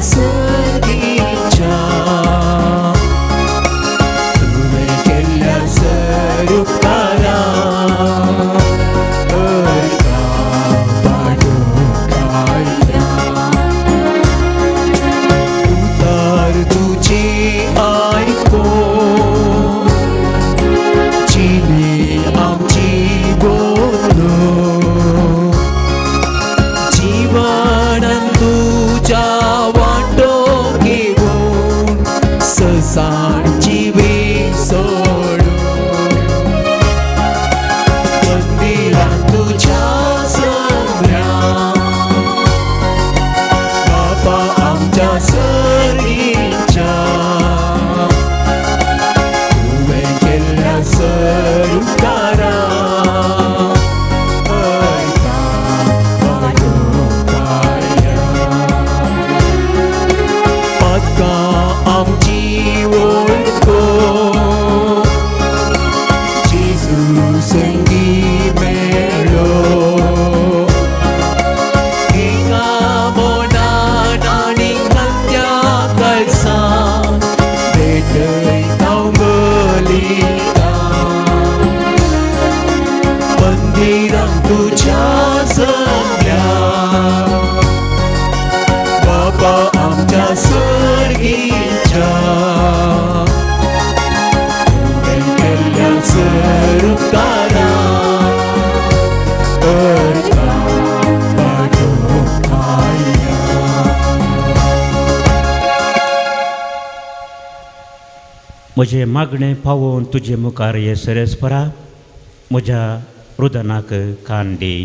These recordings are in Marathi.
सर्गीच्या तुवें केल्ल्या सर उपकारा उतार तुझी आयको चिनी आमची बोलो जीवनान तुझ्या वाटो घेऊन ससांची सोडून मंदिरात तुझ्या बापा आमच्या सर्गीच्या तुवें केल्ल्या सर उपकारा पातकां आमची वळखो जेजू संगी मेळ्ळो मंदिरांत तुझ्या जमल्या बापा आमच्या सर्गीच्या तुवें केल्ल्या सर उपकारा करता पाठोवया. म्हजें मागणें पावोवन तुजे मुखार येसरेस्परा म्हज्या हृदनाक कान दी.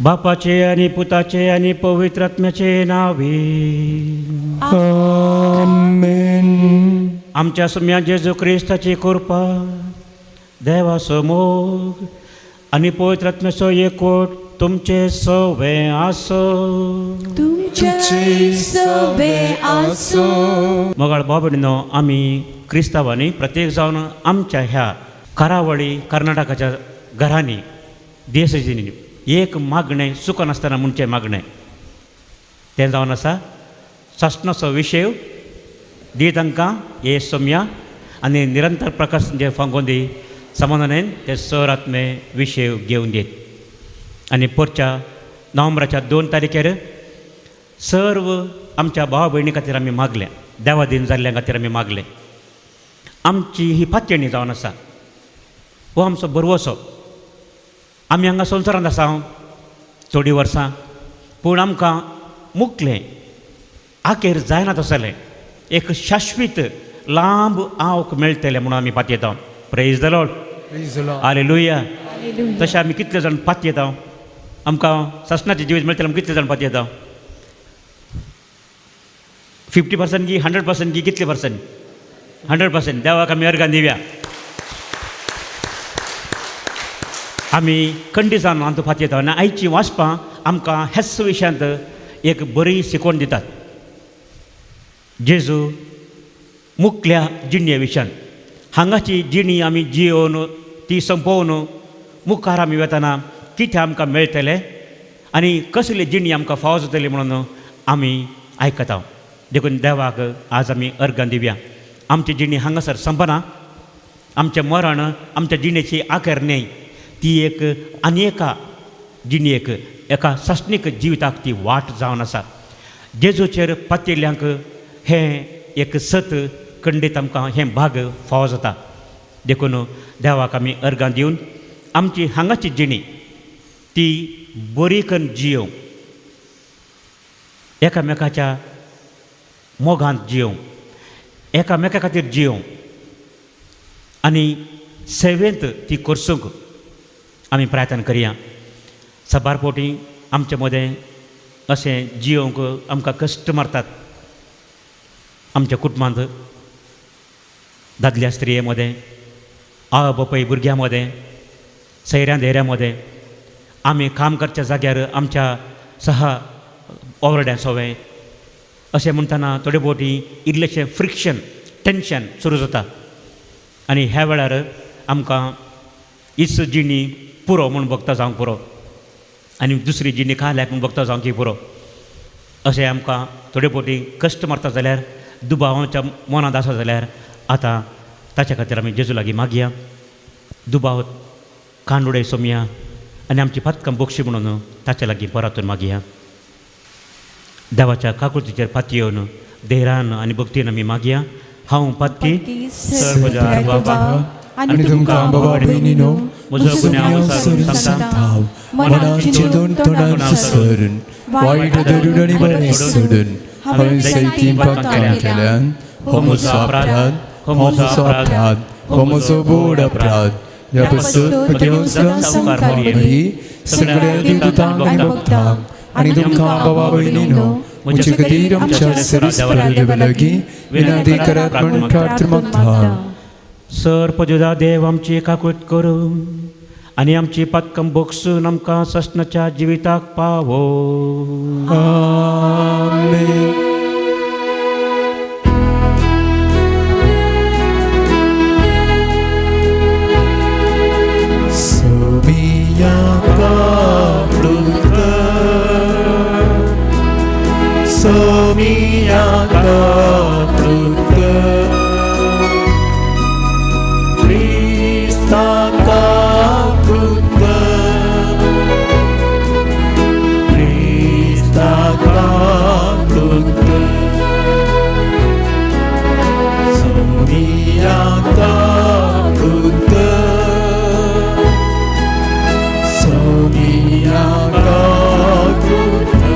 बापाचे आनी पुताचे आनी पवित्र आत्म्याचे नांवी आमेन. आमच्या सुम्या जेजू क्रिस्ताची कृपा देवाचो मोग आनी पवित्र आत्म्याचो एकवट तुमचे सवे आसो. तुमचे सवे आसो. मोगाळ बाबडीनो आमी क्रिस्तांवांनी प्रत्येक जावन आमच्या ह्या करावळी कर्नाटकाच्या घरांनी देसाजींनी एक मागणें सुख नासतना म्हणचें मागणें तें जावन आसा सस्नाचो विशय दी तांकां हे सोम्या आनी निरंतर प्रकाश जे फांगोंदी समाधानेन ते सर आत्मे विशय घेवन दीत. आनी पोरच्या नोव्हेंबराच्या 2 तारखेर सर्व आमच्या भावा भयणी खातीर आमी मागलें. देवा दिन जाल्ल्या खातीर आमी मागलें. आमची ही पातयणी जावन आसा हो आमचो बरवसो. आमी हांगा संवसारांत आसा थोडीं वर्सां पूण आमकां मुखलें आखेर जायना तसलें एक शाश्वीत लांब आवक मेळटलें म्हणून आमी पातयेता. Praise the Lord. हालेलुया. तशें आमी कितले जाण पातयेता. आमकां ससनाचें जिवीत मेळटलें आमी कितले जाण पातयेता. 50% की 100% की कितले पर्सेंट. 100%. देवाक आमी अर्गां दिवया. आमी खंडी जावन आमचो फातयेता आनी आयची वाचपां आमकां हेच विशयांत एक बरी शिकवण दितात. जेजू मुखल्या जिणे विशयान हांगाची जिणी आमी जियोवन ती संपोवन मुखार आमी वताना कितें आमकां मेळटलें आनी कसली जिणी आमकां फावो जातली म्हणून आमी आयकता. देखून देवाक आज आमी अर्गां दिवया. आमची जिणी हांगासर संपना. आमचें मरण आमच्या जिणेची आखेर न्हय. ती एक आनी एका जिणेक एका सस्नीक जिविताक ती वाट जावन आसा. जेजूचेर पातयल्ल्यांक हें एक सत खंडीत आमकां हें भाग फावो जाता. देखून देवाक आमी अर्गां दिवन आमची हांगाची जिणी ती बरी करून जियोवंक एकामेकाच्या मोगांत जियोवंक एकामेका खातीर जियोवंक आनी सेवेंत ती करसूंक आमी प्रार्थना करया. सबारपोटी आमचे मदें अशें जियोवंक आमकां कश्ट मारतात. आमच्या कुटुंबांत दादल्या स्त्रिये मदें आवय बापाय भुरग्यां मदें सैऱ्या धैर्या मदें आमी काम करच्या जाग्यार आमच्या सहा ओवरड्या सोवें अशें म्हणटना थोडे फावटी इल्लेशें फ्रिक्शन टेंशन सुरू जाता. आनी ह्या वेळार आमकां हीच जिणी पुरो म्हूण भोगता जावंक पुरो आनी दुसरी जिणी खाल्याक म्हूण भोगता जावंक पुरो. अशें आमकां थोडे फावटी कश्ट मारता जाल्यार दुबावाच्या मनांत आसा जाल्यार आतां ताच्या खातीर आमी जेजू लागीं मागया. दुबाव कांडोळे सोमया आनी आमची पातकां बोगशी म्हणून ताच्या लागीं परातून मागया. देवाच्या काकुळतीचेर फाती येवन धैर्यान आनी भक्तीन आमी मागया. हांव पातकी सर्वजार बाबा आनी तुमकां बाबा भयणीनो म्हजो गुन्यांव विसरून सांगता. मनाची चिंतून तोंडान सरून वायट धरून आनी बरें सोडून हांवें जायतीं पातकां केल्यान हो म्हजो अपराध, हो म्हजो अपराध, हो म्हजो बोड अपराध. ह्या पुस्तक देवस्रां संवकारणी सगळ्या दिवतांक आनी भक्तांक आनी तुमकां बाबा भयणीनो म्हजे खातीर आमच्या सर्वस्परादेवा लागीं विनंती करात म्हूण प्रार्थना मागता. सर्पजुदा देव आमची काकूट करून आनी आमची पातकां बोगसून आमकां ससनाच्या जिविताक पावो. आमेन. Somia kaprutta Krista kaprutta Krista kaprutta Somia kaprutta Somia kaprutta.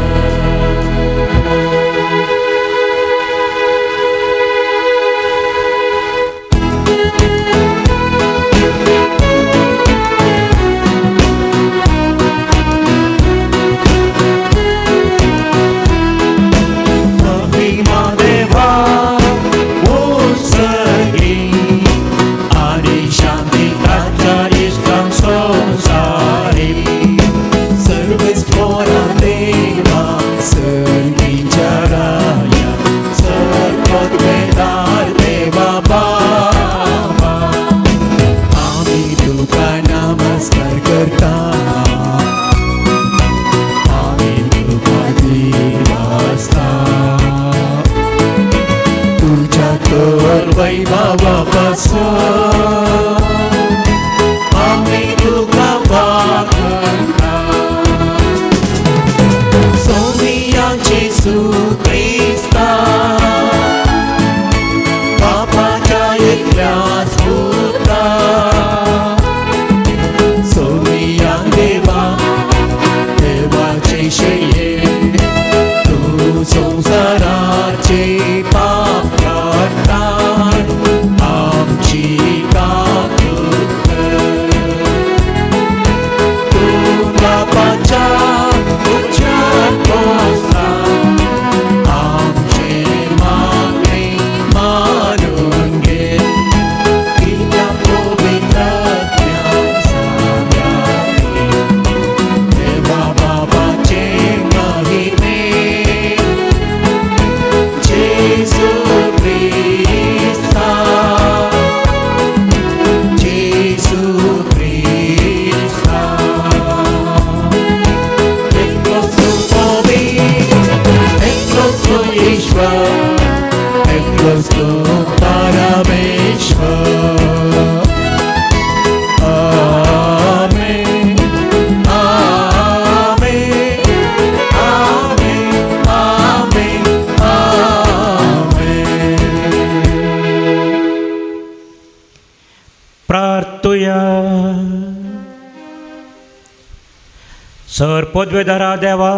सर पदवेदारा देवा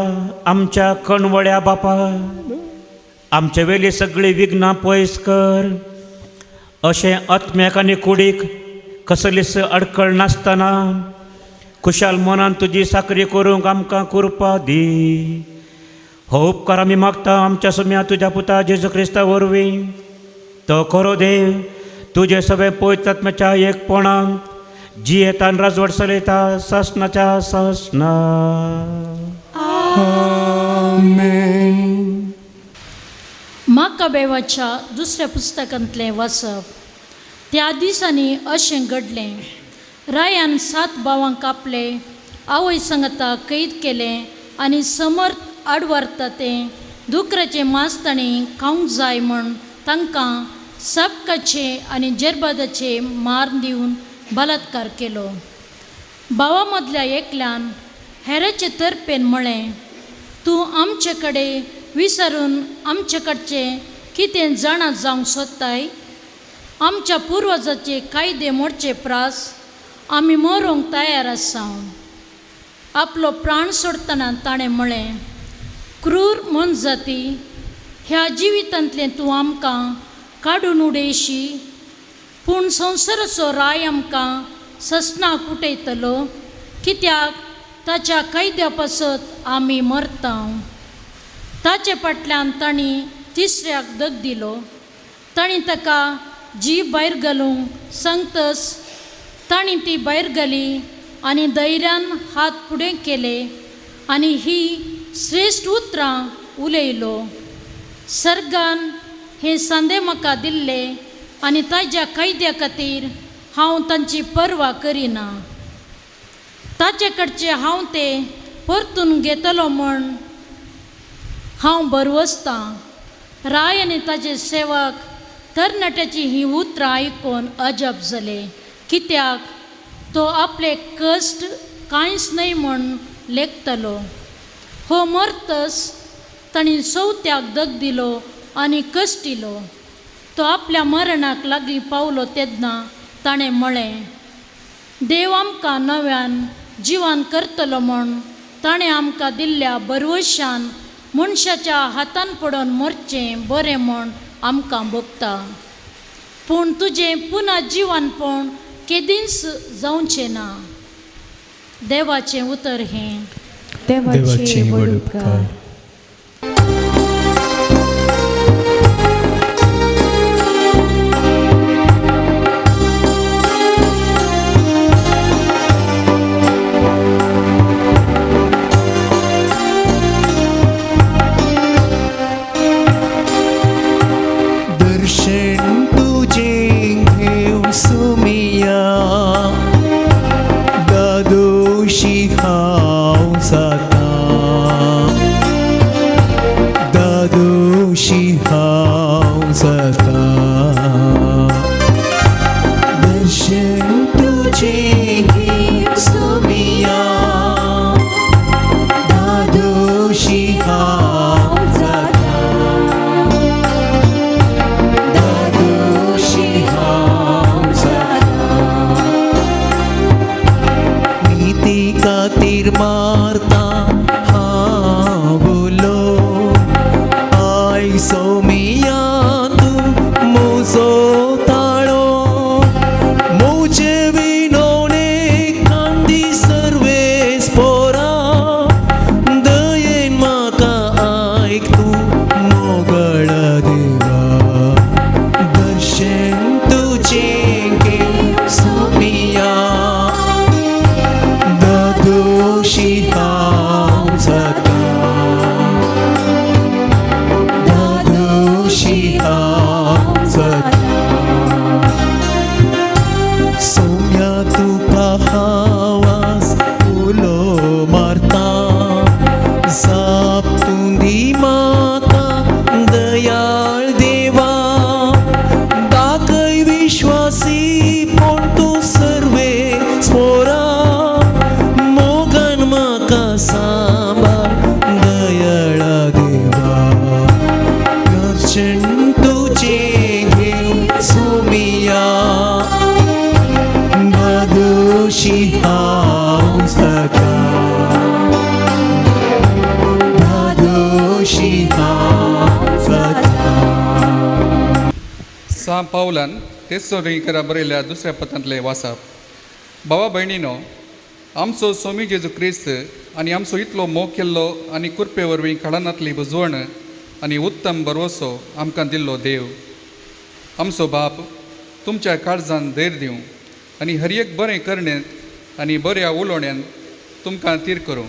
आमच्या कणवळ्या बापा आमचे वेली सगळी विघ्नां पयस कर. अशें आत्म्याक आनी कुडीक कसलीच अडकळ नासतना खुशाल मनान तुजी साकरी करूंक आमकां कृपा दी. हो उपकार आमी मागता आमच्या सुम्या तुज्या पुता जेजू क्रिस्ता वरवीं. तो खरो देव तुजे सगळे पवित्र आत्म्याच्या एकपणान जी येता राजवट चलयता ससनाच्या ससना. आमेन. माकाबेवाच्या दुसऱ्या पुस्तकांतलें वाचप. त्या दिसांनी अशें घडलें, रायान 7 भावांक आपले आवय सांगता कैद केलें आनी समर्थ आडवारता तें दुकराचे मास्तणी खावंक जाय म्हण तांकां सबकाचे आनी जेरबादाचे मार दिवन बलात्कार केलो. भावा मदल्या एकल्यान हेराचे तर्फेन म्हळें, तूं आमचे कडेन विचारून आमचे कडचें कितें जाणा जावंक सोदताय? आमच्या पुर्वजाचे कायदे मोडचे प्रास आमी मरोंक तयार आसा. आपलो प्राण सोडतना ताणें म्हळें, क्रूर मनजाती, ह्या जिवितांतलें तूं आमकां काडून उडयशी, पूण संवसाराचो राय आमकां ससना कुटयतलो, कित्याक ताच्या कायद्या पासत आमी मरता. ताचे फाटल्यान तांणी तिसऱ्याक दग दिलो. तांणी ताका जीब भायर घालूंक सांगतस तांणी ती भायर घाली आनी धैर्यान हात फुडें केले आनी ही श्रेश्ठ उतरां उलयलो. सर्गान हे सांदे म्हाका दिल्ले आनी ताज्या कायद्या खातीर हांव तांची पर्वा करिना. ताचे कडचे हांव ते परतून घेतलो म्हण हांव बरवसतां. राय आनी ताचे सेवक तरणाट्याची ही उतरां आयकून अजब जाले, कित्याक तो आपले कश्ट कांयच न्हय म्हण लेखतलो. हो मरतस तांणी चवथ्याक दग दिलो आनी कश्टिलो. तो आपल्या मरणाक लागीं पावलो तेन्ना ताणें म्हळें, देव आमकां नव्यान जिवान करतलो म्हण ताणें आमकां दिल्ल्या बरवशान मनशाच्या हातान पडोन मरचें बरें म्हण आमकां भोगता. पूण तुजें पुना जिवानपण केदींच जावचें ना. देवाचें उतर हें. देवाचे व्हड उपकार. सांत पावलान तेसलोनिकेरा बरयल्ल्या दुसऱ्या पत्रांतलें वाचप. भावा भयणीनो, आमचो स्वामी जेजू क्रिस्त आनी आमचो इतलो मोग केल्लो आनी कृपे वरवीं काळांतली बुजवण आनी उत्तम बरवसो आमकां दिल्लो देव, आमचो बाप तुमच्या काळजान धैर्य दिवं आनी हर एक बरें करण्यात आनी बऱ्या उलोवण्यान तुमकां तीर करूं.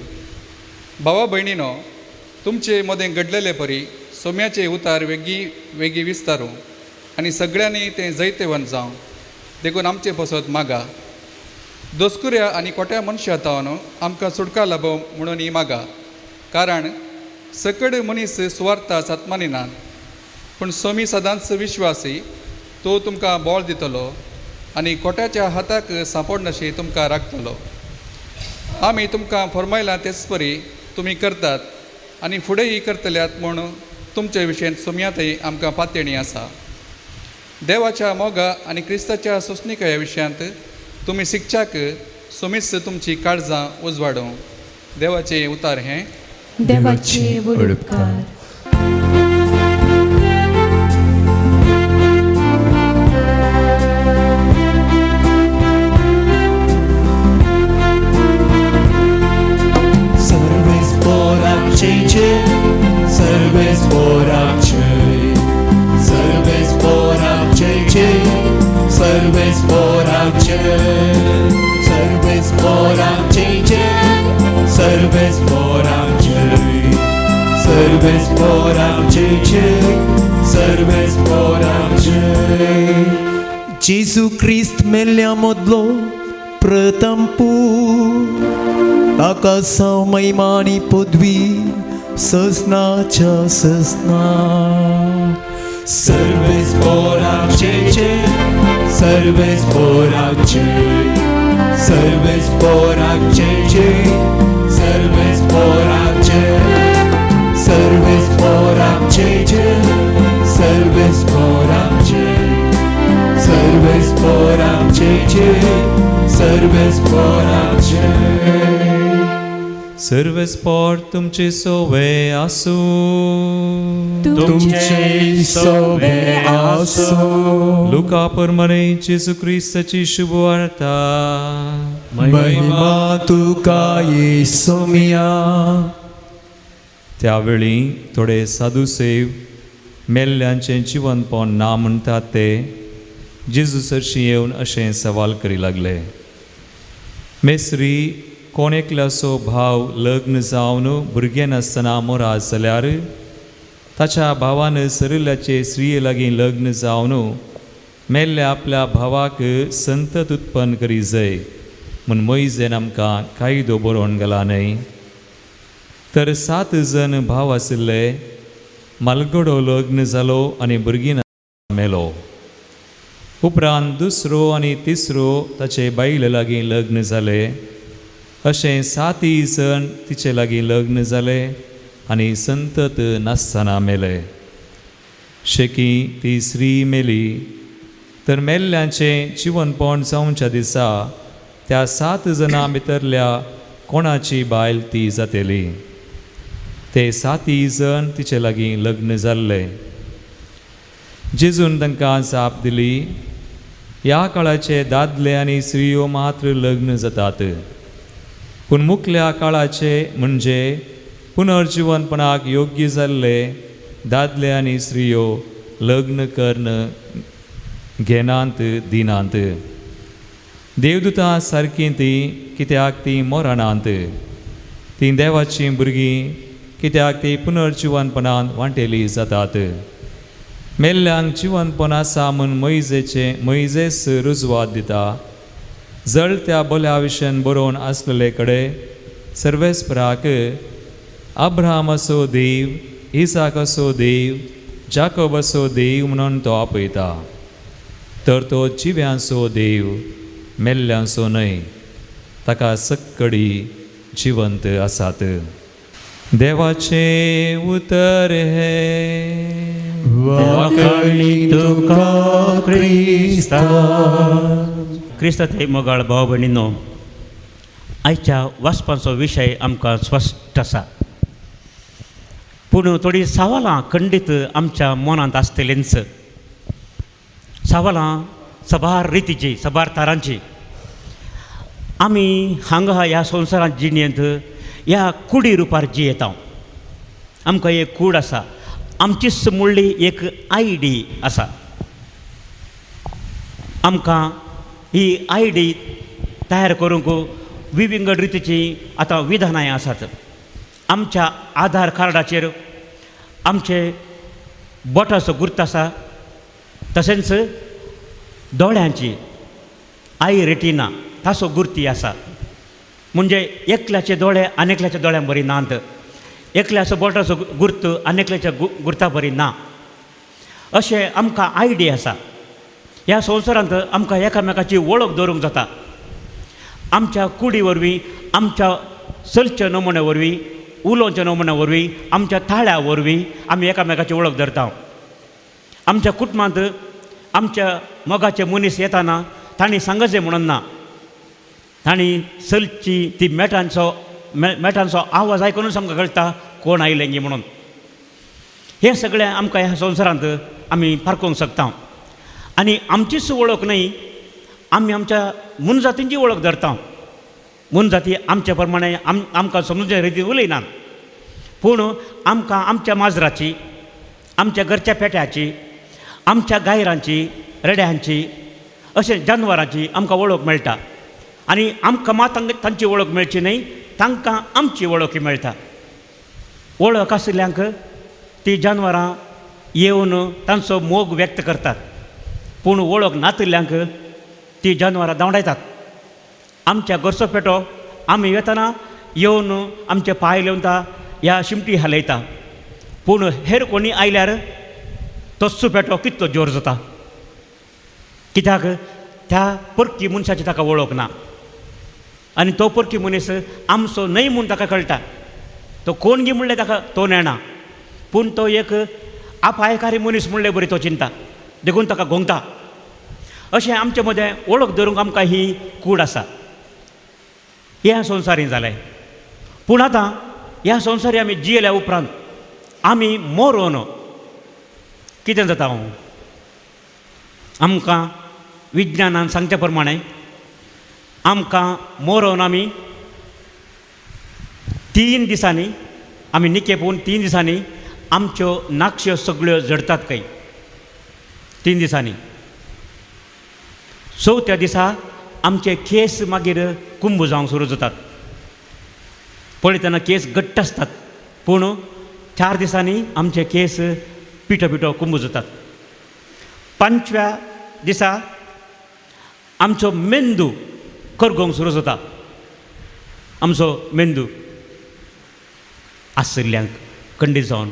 भावा भयणीनो, तुमचे मदें घडलेले परी सोम्याचे उतार वेगळी विस्तारूं आनी सगळ्यांनी तें जैतेवन जावं देखून आमचे पसत मागा. दोस्कुऱ्या आनी कोट्या मनशां तावन आमकां सुटका लाभो म्हणून ही मागा. कारण सकड मनीस सुवार्थास आत्मानिनान पूण सोमी सदांच विश्वासी तो तुमकां बोळ दितलो आनी कोट्याच्या हाताक सांपडनाशी तुमकां राखतलो. आमी तुमकां फरमायलां तेच परी तुमी करतात आनी फुडेंय करतल्यात म्हूण तुमचे विशयेंत सोमयातय आमकां पातयणी आसा. देवाच्या मोगा आनी क्रिस्ताच्या सोंसणिकाया विशयांत तुमी शिकच्याक सोमीच तुमची काळजां उजवाडूं. देवाचें उतार हें. देवाचे उपकार. Serves por acei, serves por acei, serves por acei, serves por acei, serves por acei, serves por acei, serves por acei. Jesu Christ मेल्या मदलो प्रथम ताका सव महिमानी पदवी ससनाच्या ससना. Serves por acei, serves por acei, serves por acei, serves por acei, serves por acei, serves por acei, serves por acei, serves por acei. Serves por तुमचे सोवे आसू, तुमचे सोवे आसो. लुका परमाणे जेजू ख्रिस्ताची शुभ वार्ता. महिमा तुका येसुमिया. त्यावेळी थोडे साधुसेव मेल्ल्यांचें जिवनपण ना म्हणटात ते जेजू सरशी येवन अशें सवाल करी लागले. मेस्री कोण एकल्याचो भाव लग्न जावन भुरगें नासतना मोरात जाल्यार ताच्या भावान सरिल्ल्याचे स्त्रिये लागीं लग्न जावन मेल्ल्या आपल्या भावाक संतत उत्पन्न करी जाय म्हूण मोइजेन आमकां कायदो बरोवन गेला न्हय. तर 7 जण भाव आशिल्ले. मालगडो लग्न जालो आनी भुरगीं मेलो. उपरांत दुसरो आनी तिसरो ताचे बायल लागीं लग्न जाले. अशें 7 जण तिचे लागीं लग्न जाले आनी संतत नासतना मेले. शेकी ती स्त्री मेली तर मेल्ल्यांचें जिवनपण जावच्या दिसा त्या 7 जणां भितरल्या कोणाची बायल ती जातली. ते 7 जण तिचे लागीं लग्न जाल्ले. जेजून तांकां जाप दिली, ह्या काळाचे दादले आनी स्त्रियो मात्र लग्न जातात, पूण मुखल्या काळाचे म्हणजे पुनर्जीवनपणाक योग्य जाल्ले दादले आनी स्त्रियो लग्न कर्ण घेनांत दिनांत. देवदूतां सारकीं ती कित्याक ती मरणांत. ती देवाचीं भुरगीं कित्याक ती पुनर्जीवनपणांत वांटेली जातात. मेल्ल्यांक जिवनपण आसा म्हूण मोइजेस रुजवात दिता. जळत्या बोल्या विशयन बरोवन आसलेले कडेन सर्वेस्पराक अब्राहम असो देव, इसाक असो देव, जाकोब असो देव म्हणून तो आपयता. तर तो जिव्यांचो देव, मेल्ल्यांचो न्हय. ताका सक्कडी जिवंत आसात. देवाचे उतर हे. वाकणी तुका क्रिस्ता. क्रिस्तांत हे मोगाळ भाव भयणींनो, आयच्या वाचपाचो विशय आमकां स्पश्ट आसा. पूण थोडीं सवालां खंडीत आमच्या मनांत आसतलींच. सवालां सबार रितीची, सबार तरांची. आमी हांगा ह्या संवसारांत जिणेंत ह्या कुडी रुपार जियेता. आमकां एक कूड आसा. आमचीच म्हणली एक आयडी आसा. आमकां ही आयडी तयार करूंक विविंगड रितीची आतां विधानां आसात. आमच्या आधार कार्डाचेर आमचे बोटाचो गुर्त आसा. तशेंच दोळ्यांची आय रेटिना ताचो गुर्ती आसा. म्हणजे एकल्याचे दोळे आनी एकल्याच्या दोळ्यां बरी नात. एकल्याचो बोटाचो गुर्त आनी एकल्याच्या गुर्ता परी ना अशें आमकां आयडिया आसा. ह्या संवसारांत आमकां एकामेकाची वळख दवरूंक जाता. आमच्या कुडी वरवीं, आमच्या चलच्या नमुन्या वरवीं, उलोवच्या नमुन्या वरवीं, आमच्या ताळ्या वरवीं आमी एकामेकाची वळख धरता. आमच्या कुटुंबांत आमच्या मोगाचे मनीस येताना तांणी सांगचें म्हणून ना, तांणी चलची ती मेटांचो आवाज आयकूनच आमकां कळटा कोण आयलें गी म्हणून. हें सगळें आमकां ह्या संवसारांत आमी पारखूंक शकता. आनी आमचीच वळख न्ही, आमी आमच्या मनजातींची वळख धरता. मनजाती आमचे प्रमाणे आमकां समजुच्या रितीन उलयनात, पूण आमकां आमच्या माजराची, आमच्या घरच्या पेट्याची, आमच्या गायरांची, रेड्यांची, अशें जानवरांची आमकां वळख मेळटा. आनी आमकां मात तांची वळख मेळची न्ही, तांकां आमची वळख मेळटा. वळख आशिल्ल्यांक ती जानवरां येवन तांचो मोग व्यक्त करतात, पूण वळख नातिल्ल्यांक ती जानवरां धांवडायतात. आमच्या घरचो पेटो आमी वेतना येवन आमचे पांय लावन ह्या शिमटी हालयता, पूण हेर कोणी आयल्यार तस्सो पेटो कितलो जोर जाता. कित्याक त्या परकी मनशाची ताका वळख ना. आनी तो परकी मनीस आमचो न्हय म्हूण ताका कळटा. तो कोण गी म्हणलें ताका तो नेणा, पूण तो एक अपायकारी मनीस म्हणलें बरी तो चिंता, देखून ताका गोंगता. अशें आमचे मदें वळख धरूंक आमकां ही कूड आसा. ह्या संवसारीन जालें, पूण आतां ह्या संवसारी आमी जियेल्या उपरांत आमी मरोन कितें जाता. आमकां विज्ञानान सांगचे प्रमाणे आमकां मरोन आमी 3 दिसांनी आमी निके पोवन 3 दिसांनी आमच्यो नाक्षयो सगळ्यो जडटात खंय. 3 दिसांनी. 4थ्या दिसा आमचे केस मागीर कुंभ जावंक सुरू जातात. पळयतना केस घट्ट आसतात, पूण 4 दिसांनी आमचे केस पिठो पिठो कुंभ जातात. 5व्या दिसा आमचो मेंदू करगोवंक सुरू जाता. आमचो मेंदू आशिल्ल्यांक खंडीत जावन.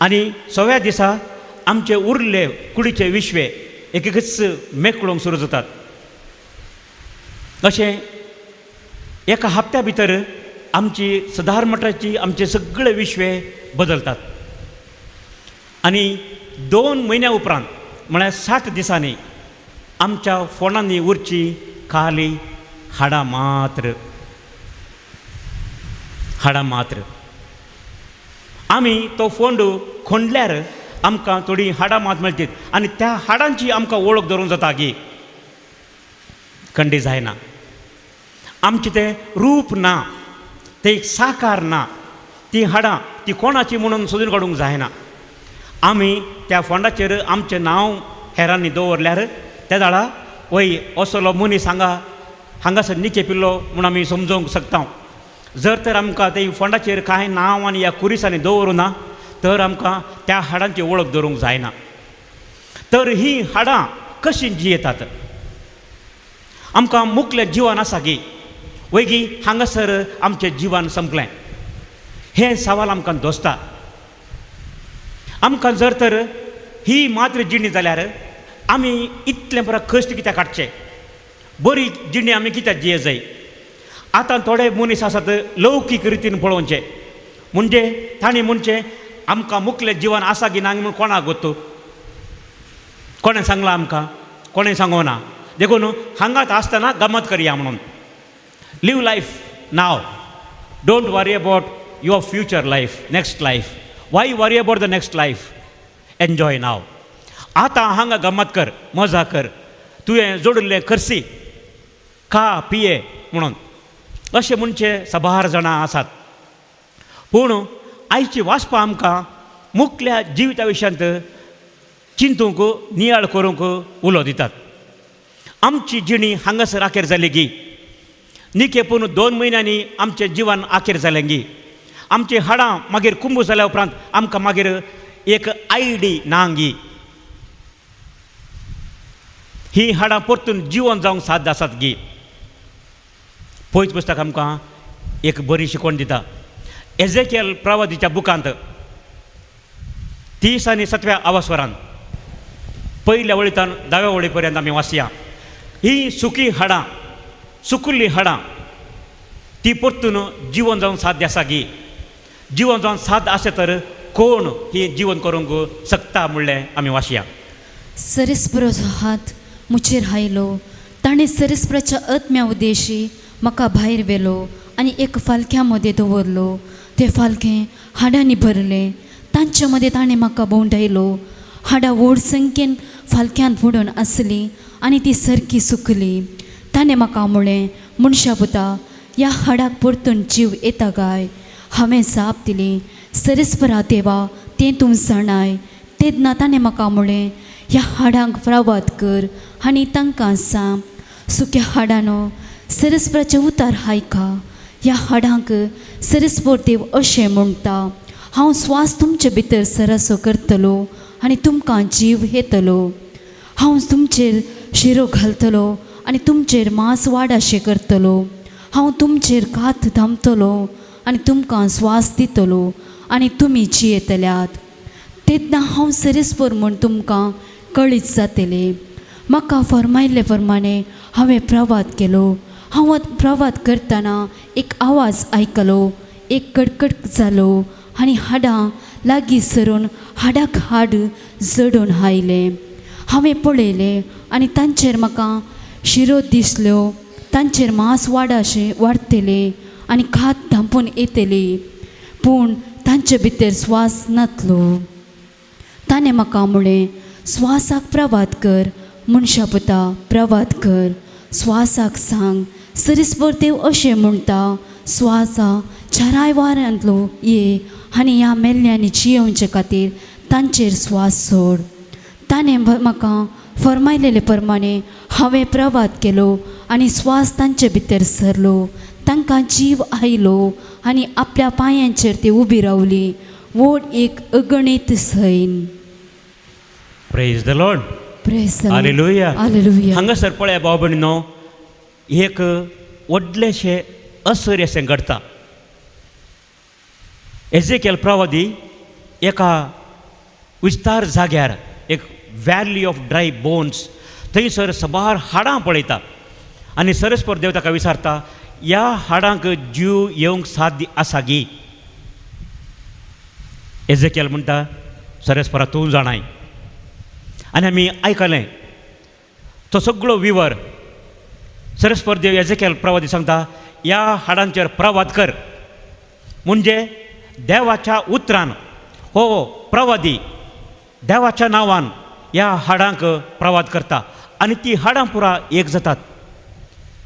आनी 6व्या दिसा आमचे उरले कुडीचे विश्वे एक एकच मेकळोवंक सुरू जातात. अशें एका हप्त्या भितर आमची सदारमठाची आमचे सगळे विश्वे बदलतात. आनी 2 म्हयन्या उपरांत म्हळ्यार 60 दिसांनी आमच्या फोंडांनी उरची खाली हाडां मात्र. आमी तो फोंड खोंडल्यार आमकां थोडी हाडां मात मेळटात, आनी त्या हाडांची आमकां वळख धरूंक जाता गी. खंडी जायना. आमचें तें रूप ना, तें एक साकार ना. ती हाडां ती कोणाची म्हणून सोदून काडूंक जायना. आमी त्या फोंडाचेर आमचें नांव हेरांनी दवरल्यार त्या दाळा वय असलो मनीस हांगासर निके पिल्लो म्हूण आमी समजोवंक शकता. जर तर आमकां ते फोंडाचेर कांय नांव आनी ह्या कुरिसांनी दवरूं ना, तर आमकां त्या हाडांची वळख धरूंक जायना. तर ही हाडां कशीं जियेतात? आमकां मुखलें जिवन आसा गी, वय गी हांगासर आमचें जिवन संपलें? हें सवाल आमकां दोसता. आमकां जर तर ही मात्र जिणी जाल्यार आमी इतलें बरें कश्ट कित्याक काडचे? बरी जिणी आमी कित्याक जिये जाय? आतां थोडे मनीस आसात लौकीक रितीन पळोवचे, म्हणजे तांणी म्हणचें आमकां मुखलें जिवन आसा की ना म्हूण कोणाक गोतू? कोणें सांगलां आमकां? कोणें सांगो ना. देखून हांगाच आसतना गमत करया म्हणून. Live life now. Don't worry about your future life, next life. Why worry about the next life? Enjoy now. आतां हांगा गमत कर, मजा कर. तुवें जोडिल्लें करसी, खा पिये म्हणून. अशें म्हणचे सबार जाणां आसात. पूण आयची वाचपां आमकां मुखल्या जिविता विशयांत चिंतूंक, नियाळ करूंक उलो दितात. आमची जिणी हांगासर आखेर जाली गी. निके पूण 2 म्हयन्यांनी आमचें जिवन आखेर जालें गी. आमची हाडां मागीर कुंभ जाल्या उपरांत आमकां मागीर एक आयडी ना गी. ही हाडां परतून जिवन जावंक साध्य आसात गी. पयस पुस्तक आमकां एक बरी शिकवण दिता. एजेकियल प्रवादीच्या बुकांत 30 आनी 7व्या आवास्वरांत पयल्या वळींतल्यान 10व्या वळी पर्यंत आमी वाचया. ही सुकी हाडां, सुकिल्लीं हाडां ती परतून जिवन जावन साध्य आसा गी. जिवन जावन साध्य आसा तर कोण ही जिवन करूंक शकता म्हणलें आमी वाचया. सरेस्पराचो हात मुचेर हायलो. ताणें सरेस्पराच्या आत्म्या उद्देशी म्हाका भायर व्हेलो आनी एक फालक्या मदें दवरलो. तें फालकें हाडांनी भरलें. तांचे मदें ताणें म्हाका भोंवडायलो. हाडां व्हड संख्येन फालक्यान पडून आसलीं आनी ती सारकी सुकली. ताणें म्हाका म्हळें, मनशा पुता, ह्या हाडाक परतून जीव येता काय? हांवें जाप दिली, सरेस्परा देवा, तें तूं जाणाय. तेन्ना ताणें म्हाका म्हळें, ह्या हाडांक प्रवाद कर आनी तांकां सांग, सुक्या हाडांनो, सरेस्पराचे उतार आयका. ह्या हाडांक सरेस्पर देव अशें म्हणटा, हांव स्वास तुमचे भितर सरसो करतलो आनी तुमकां जीव येतलो. हांव तुमचेर शिरो घालतलो आनी तुमचेर मांस वाडाशें करतलो. हांव तुमचेर कात धामतलो आनी तुमकां स्वास दितलो आनी तुमी जियेतल्यात. तेन्ना हांव सरेस्पर म्हूण तुमकां कळीत जातलें. म्हाका फरमायल्ले प्रमाणे हांवें प्रवाद केलो. हांव प्रवाद करतना एक आवाज आयकलो, एक कडकड जालो आनी हाडां लागीं सरून हाडाक हाड जडून आयलें. हांवें पळयलें आनी तांचेर म्हाका शिरो दिसल्यो. तांचेर मांस वाडाशें वाडटलें आनी खात धांपून येतली, पूण तांचे भितर स्वास नासलो. ताणें म्हाका म्हळें, स्वासाक प्रवाद कर, मनशा पुता, प्रवाद कर. स्वासाक सांग, सरेस्पर देव अशें म्हणटा, स्वासा 4 वारांतलो ये आनी ह्या मेल्ल्यांनी जियोवचे खातीर तांचेर स्वास सोड. ताणें म्हाका फरमायलेले प्रमाणे हांवें प्रवाद केलो आनी स्वास तांचे भितर सरलो. तांकां जीव आयलो आनी आपल्या पांयांचेर ती उबी रावली, व्हड एक अगणीत सैन. Praise the Lord. Praise the Lord. Hallelujah. Hallelujah. हांगासर पळया भाव भयणीनो, एक व्हडलेशें आश्चर्यशें घडटा. एजेकियल प्रवादी एका विस्तार जाग्यार, एक वॅली ऑफ ड्राय बोन्स, थंयसर सबार हाडां पळयता आनी सरेस्पर देव ताका विचारता, ह्या हाडांक जीव येवंक साध्य आसा गी? एजेकियल म्हणटा, सरेस्परा तूं जाणाय. आनी आमी आयकलें तो सगळो विवर. सरेस्पर देव एजेकियल प्रवादी सांगता, ह्या हाडांचेर प्रवाद कर. म्हणजे देवाच्या उतरान हो प्रवादी देवाच्या नांवान ह्या हाडांक प्रवाद करता आनी ती हाडां पुरा एक जातात.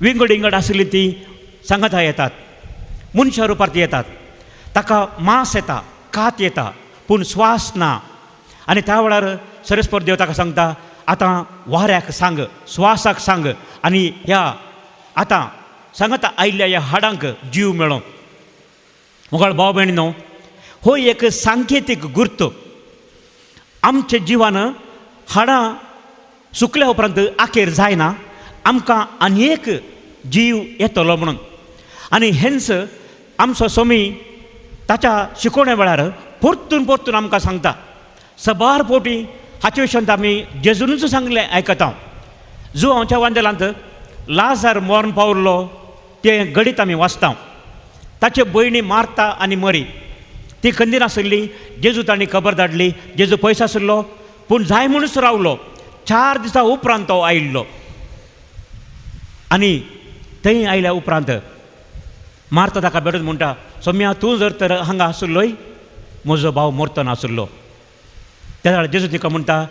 विंगड विंगड आशिल्ली ती सांगाता येतात, मनशा रुपार ती येतात. ताका मांस येता, कात येता, पूण स्वास ना. आनी त्या वेळार सरेस्पर देव ताका सांगता, आतां वाऱ्याक सांग, स्वासाक सांग आनी ह्या आतां सांगता आयिल्ल्या ह्या हाडांक जीव मेळो. मुखार भाव भयणीनो, हो एक सांकेतीक गुर्त. आमच्या जिवान हाडां सुकल्या उपरांत आखेर जायना, आमकां आनीक जीव येतलो म्हणून. आनी हेंच आमचो स्वामी ताच्या शिकोवण्या वेळार परतून परतून आमकां सांगता. सबार फावटी हाचे विशयांत आमी जेजूनच सांगलें आयकता. जो हांवच्या वांदेलांत लाजार मरण पावल्लो तें गडीत आमी वाचता. ताचे भयणी मार्ता आनी मरी ती खंदी नासली. जेजू तांणी खबर धाडली. जेजू पयस आशिल्लो पूण जाय म्हणूच रावलो. 4 दिसां उपरांत तो आयिल्लो. आनी थंय आयल्या उपरांत मार्ता ताका भेटून म्हणटा, सोम्या तूं जर तर हांगा आसुल्लोय, म्हजो भाव मरतो नासुल्लो. त्या वेळार जेजू तिका म्हणटा,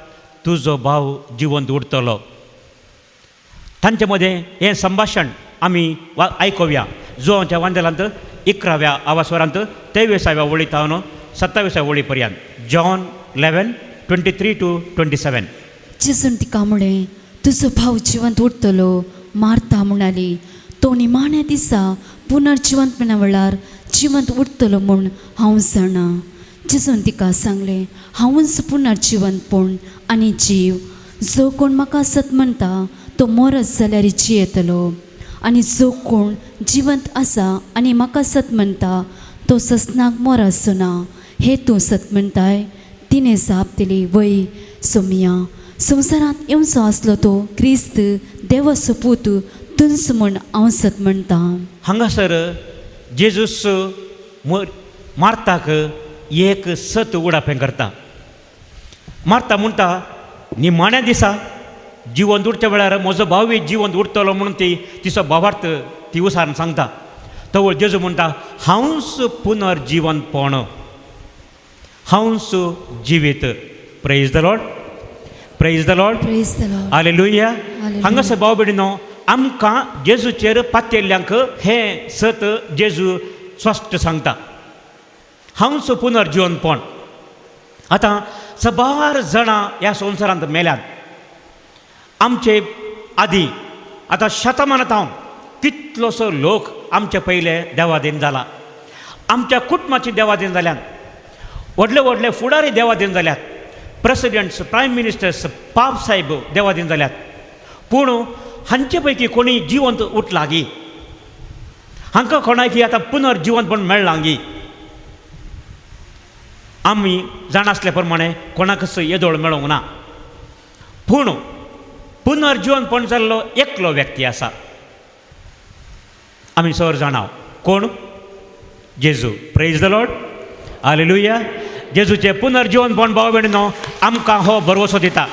तुजो भाव जिवंत उरतलो. तांचे मदें हें संभाशण आमी आयकुया. जो हांच्या वांदेलांत 11व्या आवास्वरांत 23व्या वळींतावन 27व्या वळी पर्यंत. जॉन 11:23-27. जेजून तिका म्हळें, तुजो भाव जिवंत उरतलो. मार्ता म्हणाली, तो निमाण्या दिसा पुनर्जिवंतपणा वेळार जिवंत उरतलो म्हूण हांव जाणा. जेजून तिका सांगलें, हांवूच पुनर्जिवंतपण आनी जीव. जो कोण म्हाका सत म्हणटा तो मरत जाल्यार जियेतलो. आनी जो कोण जिवंत आसा आनी म्हाका सत म्हणटा तो ससनाक मोर आसुना हे तूं सत म्हणटाय. तिणें जाप दिली, वय सोमिया, संवसारांत येवचो आसलो तो क्रिस्त देवाचो पूत तुंस म्हूण हांव सत म्हणटां. हांगासर जेजूस मार्ताक एक सत उडापें करता. मार्ता म्हणटा, निमाण्या दिसा जिवंत उरच्या वेळार म्हजो भावी जिवंत उरतलो म्हणून ती तिचो भावार्थ ती उसारण सांगता. तवळ जेजू म्हणटा, हांवच पुनर्जिवंतपण, हांवच जिवीत. Praise the Lord, praise the Lord, praise the Lord. Hallelujah. Hallelujah. हांगासर भाव भयणीनो, आमकां जेजूचेर पातयल्ल्यांक हें सत जेजू स्पश्ट सांगता, हांवच पुनर्जिवंतपण. आतां सबार जाणां ह्या संवसारांत मेल्यात. आमचे आदी आतां शतमानांत कितलोसो लोक आमचे पयले देवादीन जाला. आमच्या कुटुंबाची देवादीन जाल्यात. व्हडले व्हडले फुडारी देवादीन जाल्यात. प्रेसिडेंट्स, प्रायम मिनिस्टर्स, पाप साहेब देवादीन जाल्यात. पूण हांचे पैकी कोणी जिवंत उठला गी? हांकां कोणाकी आतां पुनर्जिवंतपण मेळ्ळां गी? आमी जाण आसले प्रमाणे कोणाकच येदोळ मेळोंक ना. पूण पुनर्जिवंतपण जाल्लो एकलो व्यक्ती आसा, आमी सर जाणाव. कोण? जेजू. Praise the Lord, hallelujah. जेजूचे पुनर्जिवंतपण भाव भयणीनो आमकां हो भरवसो दिता.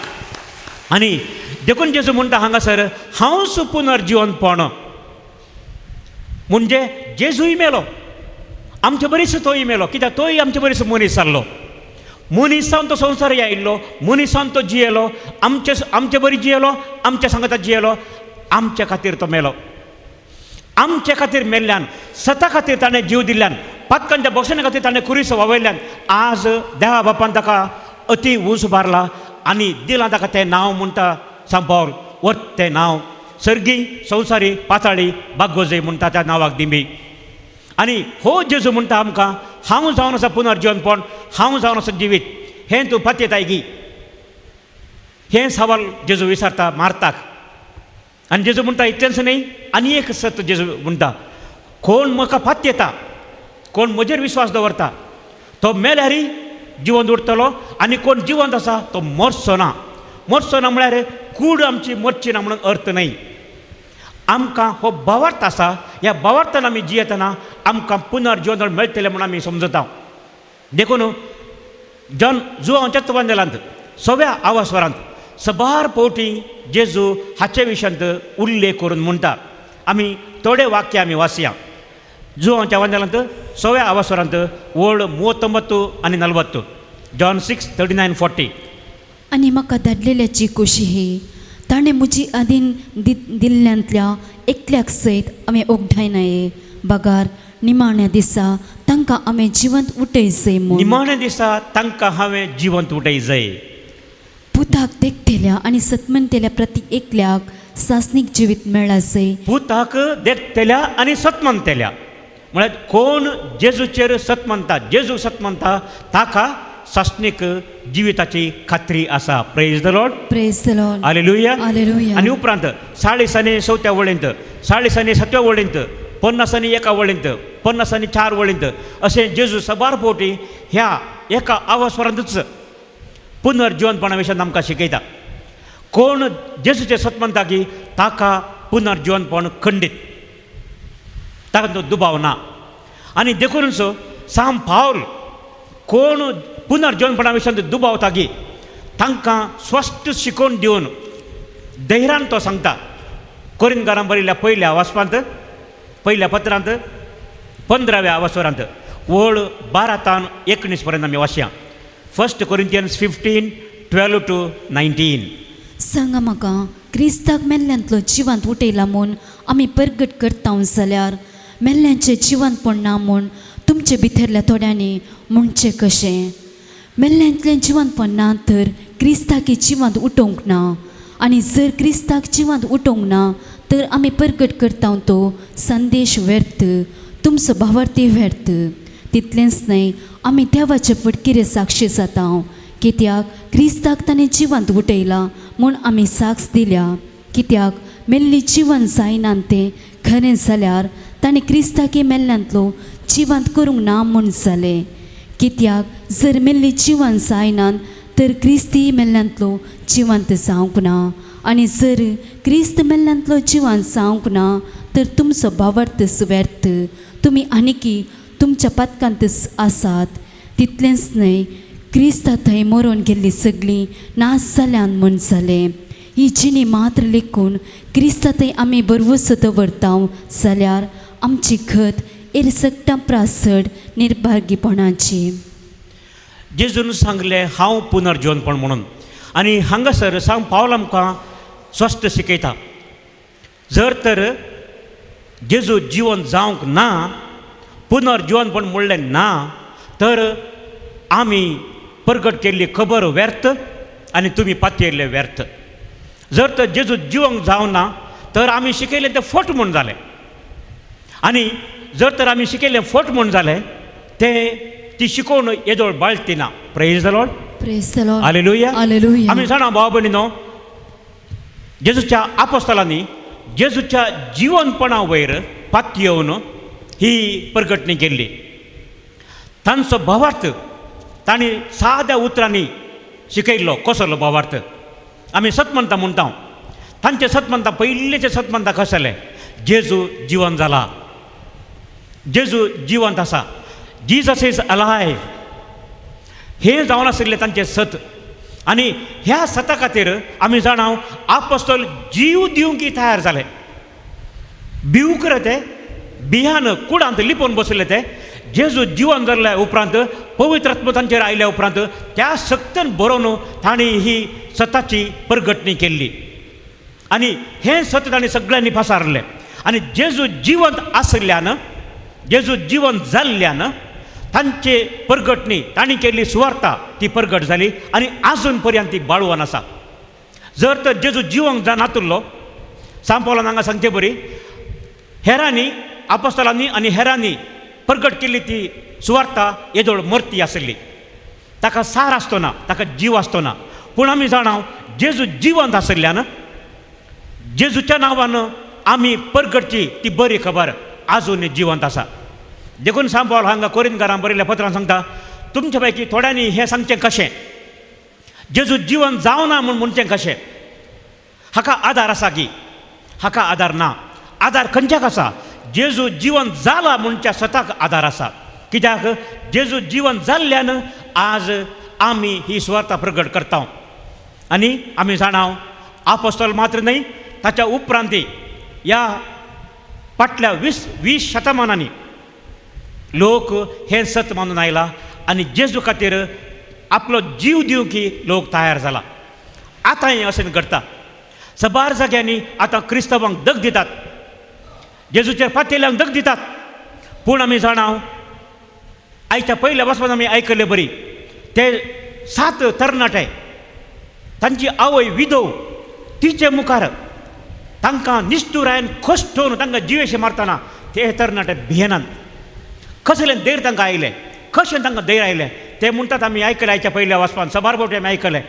आनी देखून जेजू म्हणटा हांगासर, हांवच पुनर्जिवंतपण. म्हणजे जेजूय मेलो, आमचे बरीच तोय मेलो. कित्याक तोय आमचे बरीच मनीस जाल्लो. मनीसावन तो संवसार आयिल्लो, मनीसावन तो जियेलो, आमचे बरी जियेलो, आमच्या सांगाताक जियेलो, आमच्या खातीर तो मेलो. आमचे खातीर मेल्ल्यान, सता खातीर ताणें जीव दिल्ल्यान, पातकांच्या बक्षणे खातीर ताणें कुरीस वावयल्यान आज देवा बापान ताका अती उंच उबारला आनी दिलां ताका तें नांव म्हणटा सांत पावल. वर्त तें नांव सर्गी, संवसारी, पाताळी, बागोजय म्हणटा त्या नांवाक दिंबी. आनी हो जेजू म्हणटा आमकां, हांव जावन आसा पुनर्जिवंतपण, हांव जावन आसा जिवीत. हें तूं पातयताय गी? हें सवाल जेजू विचारता मार्ताक. आनी जेजू म्हणटा इतलेंच न्ही, आनी एक सत जेजू म्हणटा, कोण म्हाका पातयता, कोण म्हजेर विश्वास दवरता, तो मेल्यारय जिवंत उरतलो. आनी कोण जिवंत आसा तो मरचो ना. मरचो ना म्हळ्यार कूड आमची मरची ना म्हणून अर्थ न्ही. आमकां हो भावार्थ आसा. ह्या भावार्थान आमी जियेतना आमकां पुनर्जिवंत मेळटलें म्हणून आमी समजता. देखून जॉन जुवांच्या तत्वांजलांत 6व्या आवास्वरांत सबार फावटी जेजू हाचे विशयांत उल्लेख करून म्हणटा. आमी थोडे वाक्य आमी वाचया. जुवांच्या वंदनांत 6व्या आवास्वरांत वड 39 आनी 40. जॉन 6:39-40. आनी म्हाका धाडलेल्याची खोशी ही, ताणें म्हजी आदीन दिल्ल्यांतल्या एकल्याक सयत हांवें ओगडायनाये. बगार निमाण्या दिसा तांकां हांवें जिवंत उठयचें म्हूण. निमाण्या दिसा तांकां हांवें जिवंत उठयचें. पुताक देखतेल्या आनी सतमंतेल्या प्रती एकल्याक सासनीक जिवीत मेळाचें. पुताक देखतेल्या आनी सतमंतेल्या म्हळ्यार कोण जेजूचेर सत म्हणटा, जेजू सत म्हणटा, ताका सासनीक जिविताची खात्री आसा. Praise the Lord, praise the Lord, hallelujah, hallelujah. आनी उपरांत 40 वळेंत, 40 वळेंत, 50 वळेंत, 50 वळेंत अशें जेजू सबार फावटी ह्या एका आवास्वरांतूच पुनर्जिवंतपणा विशयान आमकां शिकयता. कोण जेजूचेर सत म्हणटा की ताका पुनर्जिवंतपण खंडीत, ताका तो दुबाव ना. आनी देखूनच सांत पावल कोण पुनर्जिवंतपणा विशयान दुबावता गी तांकां स्पश्ट शिकोवन दिवन धैर्यान तो सांगता. कोरिंथकारांक बरयल्ल्या पयल्या वाचपांत, पयल्या पत्रांत 15व्या आवास्वरांत वड 12-19 पर्यंत आमी वाचया. 1 Corinthians 15:12-19. सांगा म्हाका, क्रिस्ताक मेल्ल्यांतलो जिवंत उठयला म्हूण आमी परगट करता जाल्यार मेल्ल्यांचें जिवंतपण ना म्हूण तुमचे भितरल्या थोड्यांनी म्हणचें कशें? मेल्ल्यांतलें जिवंतपण ना तर क्रिस्ताकी जिवंत उठोवंक ना. आनी जर क्रिस्ताक जिवंत उठोवंक ना तर आमी परगट करता तो संदेश व्यर्थ, तुमचो भावार्थी व्यर्थ. तितलेंच न्हय, आमी देवाचे फटकिरे साक्षी जाता. कित्याक क्रिस्ताक ताणें जिवंत उठयला म्हूण आमी साक्ष दिल्या. कित्याक मेल्ली जिवंत जायनान तें खरें जाल्यार ताणें क्रिस्ताकी मेल्ल्यांतलो जिवंत करूंक ना म्हूण जालें. कित्याक जर मेल्ली जिवंत जायनात तर क्रिस्ती मेल्ल्यांतलो जिवंत जावंक ना. आनी जर क्रिस्त मेल्ल्यांतलो जिवंत जावंक ना तर तुमचो भावार्थ व्यर्थ. तुमी आनिकी तुमच्या पथकांत आसात. तितलेंच न्हय, क्रिस्ता थंय मरून गेल्ली सगळीं नाश जाल्यान म्हूण जालें. ही जिणी मात्र लेखून क्रिस्ता थंय आमी बरवस दवरता जाल्यार आमची खत एरसकटा प्रासड निर्भागीपणाची. जेजून सांगलें हांव पुनर्जीवनपण म्हणून. आनी हांगासर सांग पावल आमकां स्वस्थ शिकयता. जर तर जेजू जिवन जावंक ना, पुनर्जीवनपण म्हणलें ना, तर आमी प्रगट केल्ली खबर व्यर्थ आनी तुमी पातयल्ले व्यर्थ. जर तर जेजू जिवंक जावना तर आमी शिकयलें तें फट म्हूण जालें. आनी जर तर आमी शिकयलें फट म्हूण जालें तें ती शिकोवन येदोळ बाळती ना. Praise the Lord. Praise the Lord. Hallelujah. Hallelujah. आमी जाणा भाव भयणीनो, जेजूच्या आपोस्तलांनी जेजूच्या जिवनपणा वयर पात येवन ही प्रगटणी केल्ली. तांचो भावार्थ तांणी साद्या उतरांनी शिकयल्लो. कसलो भावार्थ? आमी सतमंता म्हणटा. तांचे सतमंता पयलींचे सतमंता कशें जालें? जेजू जिवन जाला. जेजू जिवंत आसा. Jesus is alive. हें जावन आशिल्लें तांचें सत. आनी ह्या सता खातीर आमी जाणाव आपोस्तल जीव दिवंक तयार जाले. भिवूंक रे ते बिहान कुडांत लिपोवन बसले ते. जेजू जिवन जाल्ल्या उपरांत पवित्र आत्मा तांचेर आयल्या उपरांत त्या सक्तीन बरोवन तांणी ही सताची प्रगटणी केल्ली. आनी हें सत तांणी सगळ्यांनी पसारलें. आनी जेजू जिवंत आशिल्ल्यान, जेजू जिवंत जाल्ल्यान तांचे प्रगटणी तांणी केल्ली सुवार्ता ती प्रगट जाली आनी आजून पर्यंत ती बाळून आसा. जर तर जेजू जिवंक नातुरलो, सांपावलान हांगा सांगचे बरी, हेरांनी आपोस्तलांनी आनी हेरांनी प्रगट केल्ली ती सुवार्ता येदोळ मर्ती आशिल्ली. ताका सार आसतो ना, ताका जीव आसतो ना. पूण आमी जाणाव जेजू जिवंत आशिल्ल्यान जेजूच्या नांवान आमी प्रगटची ती बरी खबर आजून जिवंत आसा. देखून सांपावल हांगा कोरिंथकारांक बरयल्ल्या पत्रांत सांगता, तुमच्या पैकी थोड्यांनी हें सांगचें कशें? जेजू जिवन जावना म्हूण म्हणचें कशें? हाका आदार आसा की? हाका आदार ना. आदार खंयच्याक आसा? जेजू जिवन जाला म्हणच्या सताक आदार आसा. कित्याक जेजू जिवन जाल्ल्यान आज आमी ही सुवार्ता प्रगट करता. आनी आमी जाणाव आपोस्तल मात्र न्हय, ताच्या उपरांती ह्या फाटल्या 20 शतमानांनी लोक हें सत मानून आयला आनी जेजू खातीर आपलो जीव दिवंकी लोक तयार जाला. आतांय अशें घडटा. सबार जाग्यांनी आतां क्रिस्तवांक दग दितात, जेजूचेर पातयल्यांक दग दितात. पूण आमी जाणाव आयच्या पयल्या वचपान आमी आयकल्लें बरी, ते 7 तरणाटे तांची आवय विधव, तिचे मुखार तांकां निश्तुरायन खोश्टून तांकां जिवेशे मारतना ते तरणाटे भियेनात. कसलें धैर्य तांकां आयलें, कशें तांकां धैर्य आयलें ते म्हणटात. आमी आयकलें आयच्या पयल्या वचपान सबार फावटी आमी आयकलें,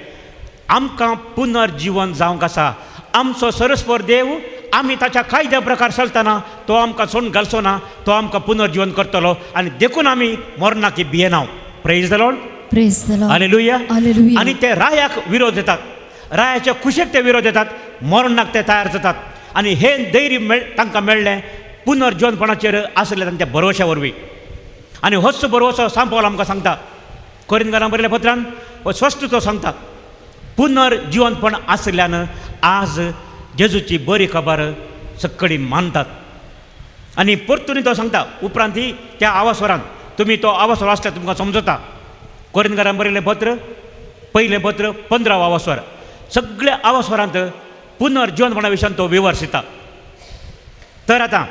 आमकां पुनर्जीवन जावंक आसा. आमचो सरस्पर देव, आमी ताच्या कायद्या प्रकार चलतना तो आमकां सोडून घालचो ना. तो आमकां पुनर्जीवन करतलो आनी देखून आमी मरनाकी भियेनाव. Praise the Lord. Praise the Lord. Hallelujah. Hallelujah. आनी ते रायाक विरोध येतात, रायाच्या कुशेक ते विरोध येतात, मरणाक ते तयार जातात. आनी हें धैर्य तांकां मेळ्ळें पुनर्जीवनपणाचेर आशिल्ल्या तांच्या भरवश्या वरवीं. आनी होच भरवसो सांपावल आमकां सांगता कोरिंथकारांक बरयल्ल्या पत्रांत, हो स्पश्ट तो सांगता, पुनर्जीवनपण आशिल्ल्यान आज जेजूची बरी खबर सक्कडी मानतात. आनी परतून तो सांगता उपरांत त्या आवास्वरान, तुमी तो आवास्वर वाचल्यार तुमकां समजता. कोरिंथकारांक बरयल्लें पत्र, पयलें पत्र 15 आवास्वर. सगळ्या आवास्वरांत पुनर्जीवनपणा विशयान तो विवर दिता. तर आतां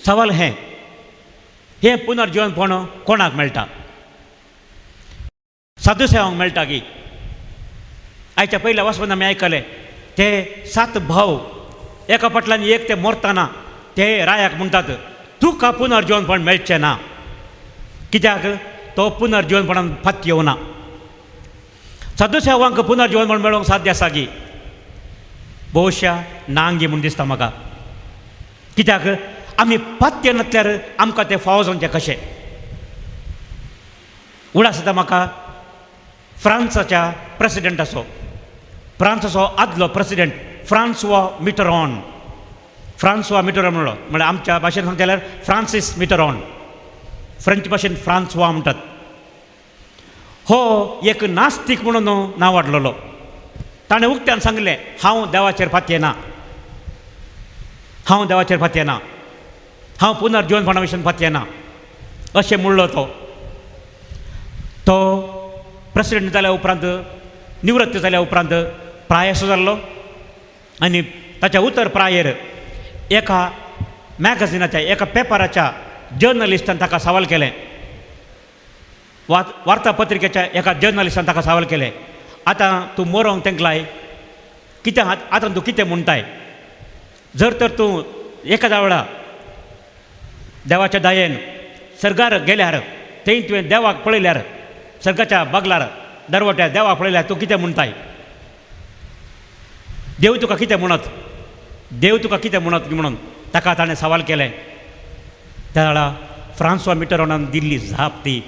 सवाल हें पुनर्जीवनपण कोणाक मेळटा? साधुसेवांक मेळटा की? आयच्या पयल्या वचपान आमी आयकलें ते 7 भाव एका फाटल्यान एक ते मरतना ते रायाक म्हणटात, तुका पुनर्जीवनपण मेळचें ना. कित्याक? तो पुनर्जीवनपणान फात येवना. साधुसेवांक पुनर्जीवनपण मेळोवंक साध्य आसा की? भोवशा नांगी म्हूण दिसता म्हाका. कित्याक? आमी पात्य नासल्यार आमकां तें फावो जावचें कशें. उडा सुद्दां म्हाका फ्रांसाच्या प्रेसिडेंटाचो, फ्रांसाचो आदलो प्रेसिडेंट फ्रांसवा मिटरॉन म्हणलो, म्हळ्यार आमच्या भाशेन सांगता जाल्यार फ्रांसीस मिटरॉन, फ्रेंच भाशेन फ्रांसवा म्हणटात. हो एक नास्तीक म्हणून नांव वाडलेलो. ताणें उक्त्यान सांगलें, हांव देवाचेर फातयेना, हांव पुनर्जीवनपणा विशीं फातयेना अशें म्हणलो. तो प्रेसिडेंट जाल्या उपरांत, निवृत्त जाल्या उपरांत प्रायसो जाल्लो. आनी ताच्या उत्तर प्रायेर एका मॅगझिनाच्या, एका पेपराच्या जर्नलिस्टान ताका सवाल केलें. वार्तापत्रिकेच्या एका जर्नलिस्टान ताका सवाल केलें, आतां तूं मरोंक तेंकलाय, कित्याक आतां तूं कितें म्हणटाय? जर तर तूं एखाद्या वेळा देवाच्या दयेन सर्गार गेल्यार, थंय तुवें देवाक पळयल्यार, सर्गाच्या बागलार दरवट्यार देवाक पळयल्यार तूं कितें म्हणटाय? देव तुका कितें म्हणत म्हणून ताका ताणें सवाल केलें. त्या वेळा फ्रांसवा मिटरॉनान दिल्ली झाप ती.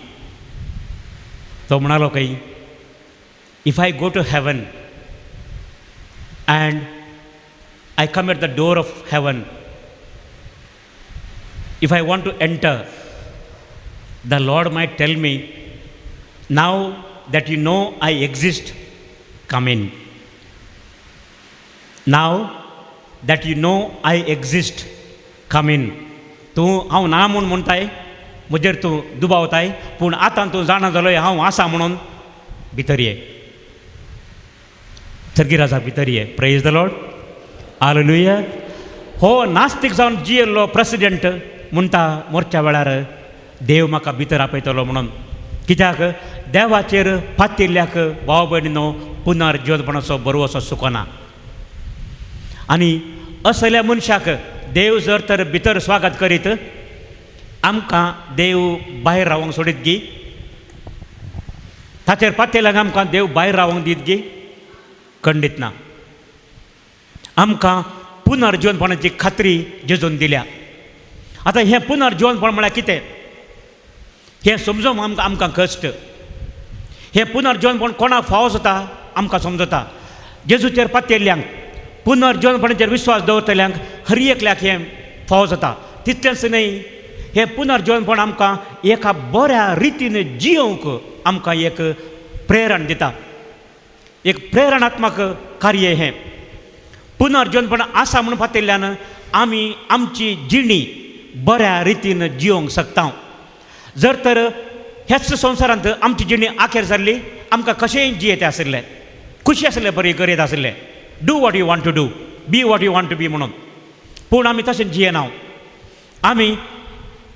तो म्हणालो काही, if I go to heaven and I come at the door of heaven, if I want to enter, the Lord might tell me, now that you know I exist, come in. Now that you know I exist, come in. तूं हांव ना म्हूण म्हणटाय, म्हजेर तूं दुबावताय, पूण आतां तूं जाणा जालोय हांव आसा म्हणून भितर ये. सर्गीराजा भितर ये. Praise the Lord. हालेलुया. हो नास्तीक जावन जियेल्लो प्रेसिडेंट म्हणटा मोरच्या वेळार, देव म्हाका भितर आपयतलो म्हणून. कित्याक देवाचेर फातिल्ल्याक भाव भयणीनो पुनर्जीवनपणाचो बरोवसो सुकना. आनी असल्या मनशाक देव जर तर भितर स्वागत करीत, आमकां देव भायर रावंक सोडीत गी? ताचेर फातिल्ल्याक आमकां देव भायर रावंक दीत गी? खंडीत ना. आमकां पुनर्जीवनपणाची खात्री जेजून दिल्या. आतां हें पुनर्जीवनपण म्हळ्यार कितें हें समजूंक आमकां कश्ट. हें पुनर्जीवनपण कोणाक फावो जाता आमकां समजता. जेजूचेर फातिल्ल्यांक, पुनर्जीवनपणाचेर विश्वास दवरतल्यांक हर एकल्याक हें फावो जाता. तितलेंच न्हय, हें पुनर्जीवनपण आमकां एका बऱ्या रितीन जियोवंक आमकां एक प्रेरण दिता. एक प्रेरणात्मक कार्य हें. पुनर्जीवनपण आसा म्हणून फातिल्ल्यान आमी आमची जिणी बऱ्या रितीन जियोवंक शकता. जर तर ह्याच संवसारांत आमची जिणी आखेर जाल्ली, आमकां कशेंय जियेतें आशिल्लें, खुशी आशिल्लें, बरी करीत आशिल्लें, do what you want to do, be what you want to be म्हणून. पूण आमी तशें जियेना. आमी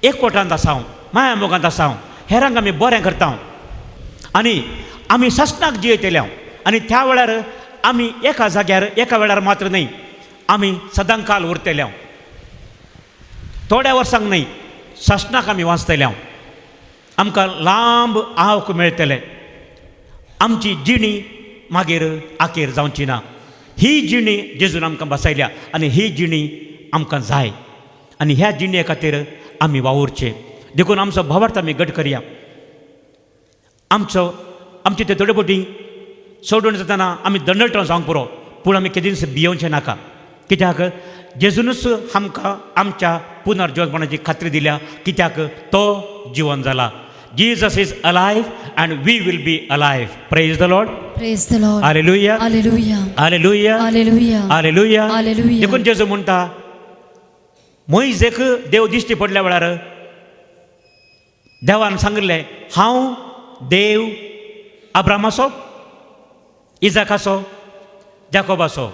एकवटांत आसांव, माया मोगांत आसांव, हेरांक आमी बरें करता आनी आमी सस्नाक जियेतल्या. आनी त्या वेळार आमी एका जाग्यार एका वेळार मात्र न्हय, आमी सदांकाल उरतल्या. थोड्या वर्सांक न्हय, सस्नाक आमी वाचतल्या. आमकां लांब आवक मेळटलें. आमची जिणी मागीर आखेर जावची ना. ही जिणी जेजून आमकां बसयल्या आनी ही जिणी आमकां जाय. आनी ह्या जिणे खातीर आमी वावुरचे. देखून आमचो भावार्थ आमी घट करया. आमचे ते थोडे फावटी सोडून जातना आमी दंडटो जावंक पुरो, पूण आमी केदींच भियोवचें नाका. कित्याक जेजूनच आमकां आमच्या पुनर्जीवनपणाची खात्री दिल्या. कित्याक तो जिवन जाला. Jesus is alive and we will be alive. Praise the Lord. Praise the Lord. Hallelujah. Hallelujah. Hallelujah. Hallelujah. Hallelujah. Hallelujah. देखून जेजू म्हणटा, मोइजेक देव दिश्टी पडल्या वेळार देवान सांगलें, हांव देव अब्रामाचो, इजाकाचो, जाकोबाचो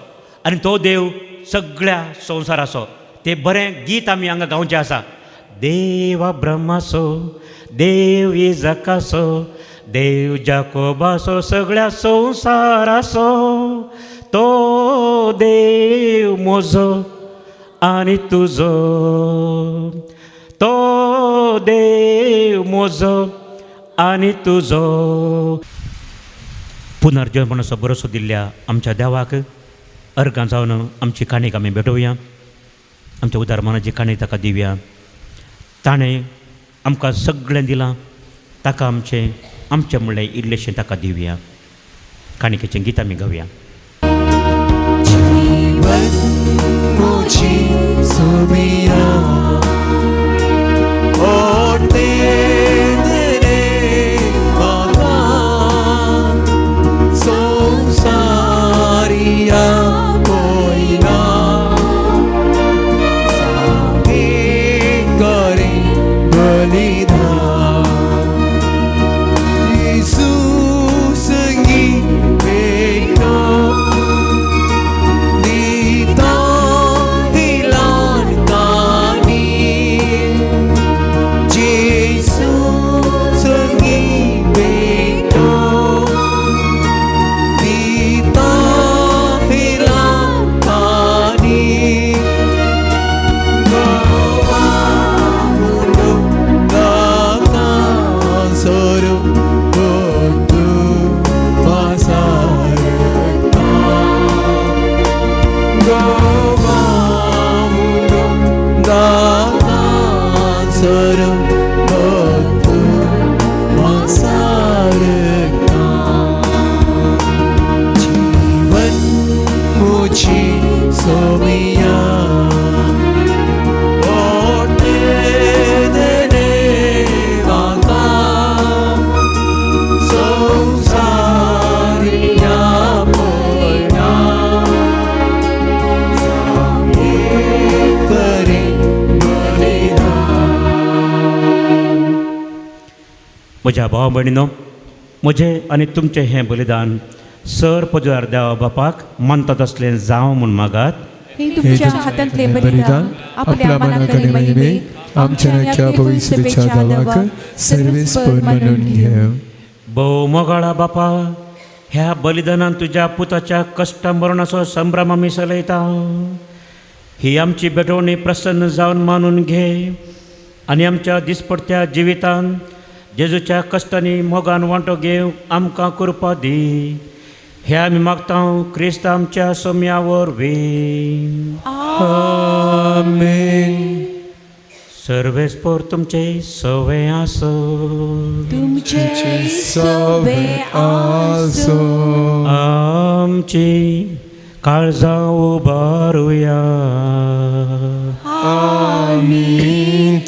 आनी तो देव सगळ्या संवसाराचो. ते बरें गीत आमी हांगा गावचें आसा. देव अब्रामाचो, देव इजाकाचो, देव जाकोबाचो, सगळ्या संवसाराचो. तो देव म्हजो आनी तुजो, तो देव म्हजो आनी तुजो. पुनर्जीवनपणाचो भरोसो दिल्ल्या आमच्या देवाक अर्गां जावन आमची काणीक आमी भेटोवया. आमच्या उदारमानाची काणी ताका दिवया. ताणें आमकां सगळें दिलां, ताका आमचें म्हणलें इल्लेशें ताका दिवया. काणिकेचें गीत आमी गावया. मोची सोमिया ओटे दरे बाबा संसारिया कोइना सांगे करे बलिदान यीशु संगी बेटा म्हज्या भाव भयणीनो, म्हजें आनी तुमचें हें बलिदान सर पदव्यार देवा बापाक मानतात असलें जावं म्हूण मागात. हे तुमच्या हातांतले बलिदान आपल्या मनाकरी महिमेक आमच्या नव्या पवित्र देवाक सर्वेस्पर मानून घेव. भोव मोगाळा बापा, ह्या बलिदानान तुज्या पुताच्या कश्टा मरणाचो संभ्रम आमी चलयता. ही आमची बेटवणी प्रसन्न जावन मानून घे आनी आमच्या दिसपडत्या जिवितान जेजूच्या कश्टांनी मोगान वांटो घेवंक आमकां कृपा दी. हे आमी मागता क्रिस्त आमच्या सोम्या वरवीं. आमेन. सर्वेस्पर तुमचे सवे आसो. तुमचे सवे आसो. आमची काळजां उबारुया. आमी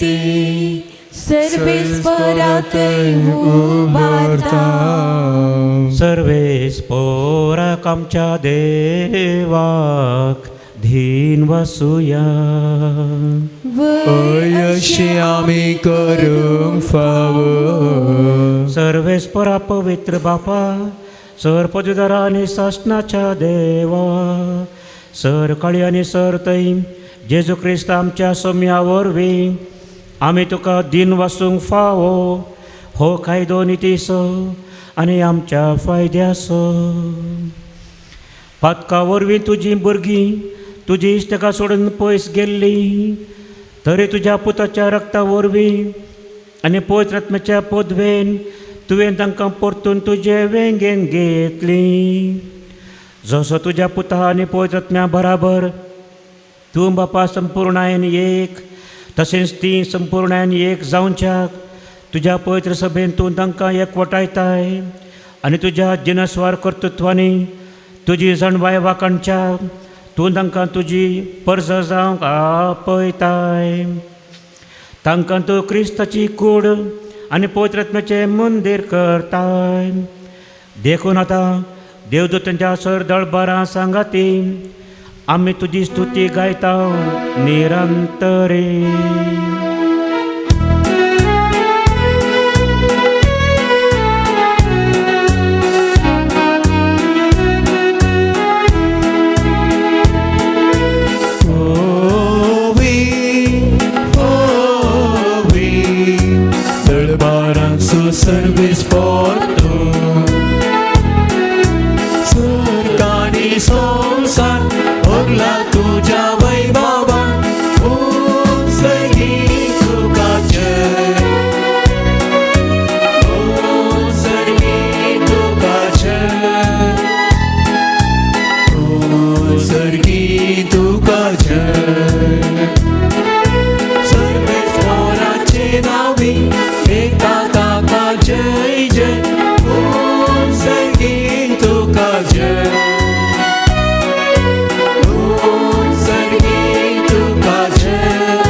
ती सर्वेस्परात उबारता. सर्वेस्पराक आमच्या देवाक धीन वसूया. अशें आमी करूंक फावो. सर्वेस्परा पवित्र बापा, सर पदवीधरा आनी सासणाच्या देवा, सर काळी आनी सर तै जेजू क्रिस्त आमच्या सोम्या वरवीं आमी तुका दिन वासूंक फावो. हो कायदो नितीसो आनी आमच्या फायद्याचो. पातका वरवीं तुजीं भुरगीं तुजी इश्टकां सोडून पयस गेल्लीं, तरी तुज्या पुताच्या रक्ता वरवीं आनी पवित्र आत्म्याच्या पदवेन तुवें तांकां परतून तुजे वेंगेन घेतलीं. जसो तुज्या पुता आनी पवित्र आत्म्या बराबर तूं बापा संपूर्णायेन एक, तशेंच ती संपूर्णायेन एक जावच्याक तुज्या पवित्र सभेन तूं तांकां एकवटायताय आनी तुज्या जिनस्वार कर्तृत्वांनी तुजी जणबाय वाकाणच्या तूं तांकां तुजी पर्ज जावंक आपयताय. तांकां तूं क्रिस्ताची कूड आनी पवित्र आत्म्याचें मंदीर करताय. देखून आतां देवदूतांच्या सर दळबारां सांगाती आमी तुजी स्तुती गायता निरंतरी. Service for tu सरकारी संसार ओगला तुझ्या वैभवा सही जय सर्गी तुका जय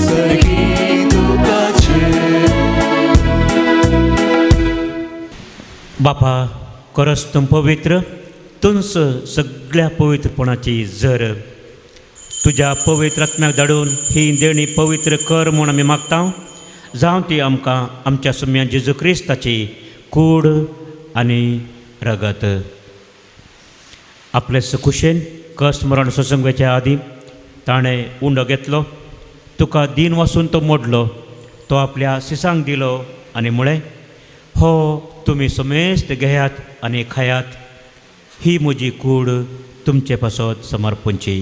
सर्गी तुका जय बापा खरंच तुम पवित्र तुंच सगळ्या पवित्रपणाची जर तुझ्या पवित्र आत्म्याक धाडून ही देणी पवित्र कर म्हूण आमी मागता जावं ती आमकां आमच्या सुम्या जेजू क्रिस्ताची कूड आनी रगत आपले सुखुशेन कस मरण सत्संगाच्या आदीं ताणें उंडो घेतलो तुका दिन वसून तो मोडलो तो आपल्या शिसांक दिलो आनी म्हळें हो तुमी समेस्त घेयात आनी खायात ही म्हजी कूड तुमचे पासत समर्पणची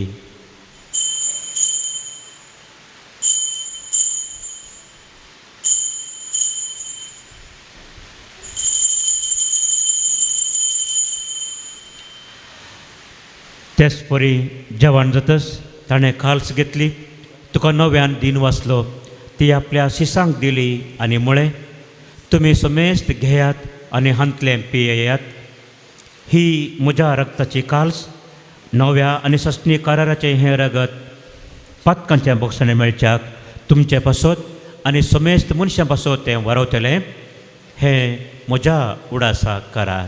तेच परी जेवण जातच ताणें खाल्स घेतली तुका नव्यान दिन वाचलो ती आपल्या शिसांक दिली आनी म्हळें तुमी समेस्त घेयात आनी हांतलें पियेयात ही म्हज्या रक्ताची काल्स नव्या आनी सस्नी कराराचें हें रगत पातकांच्या बोक्सांनी मेळच्याक तुमचे पासत आनी समेस्त मनशां पासत तें वारवतलें हें म्हज्या उडासा करार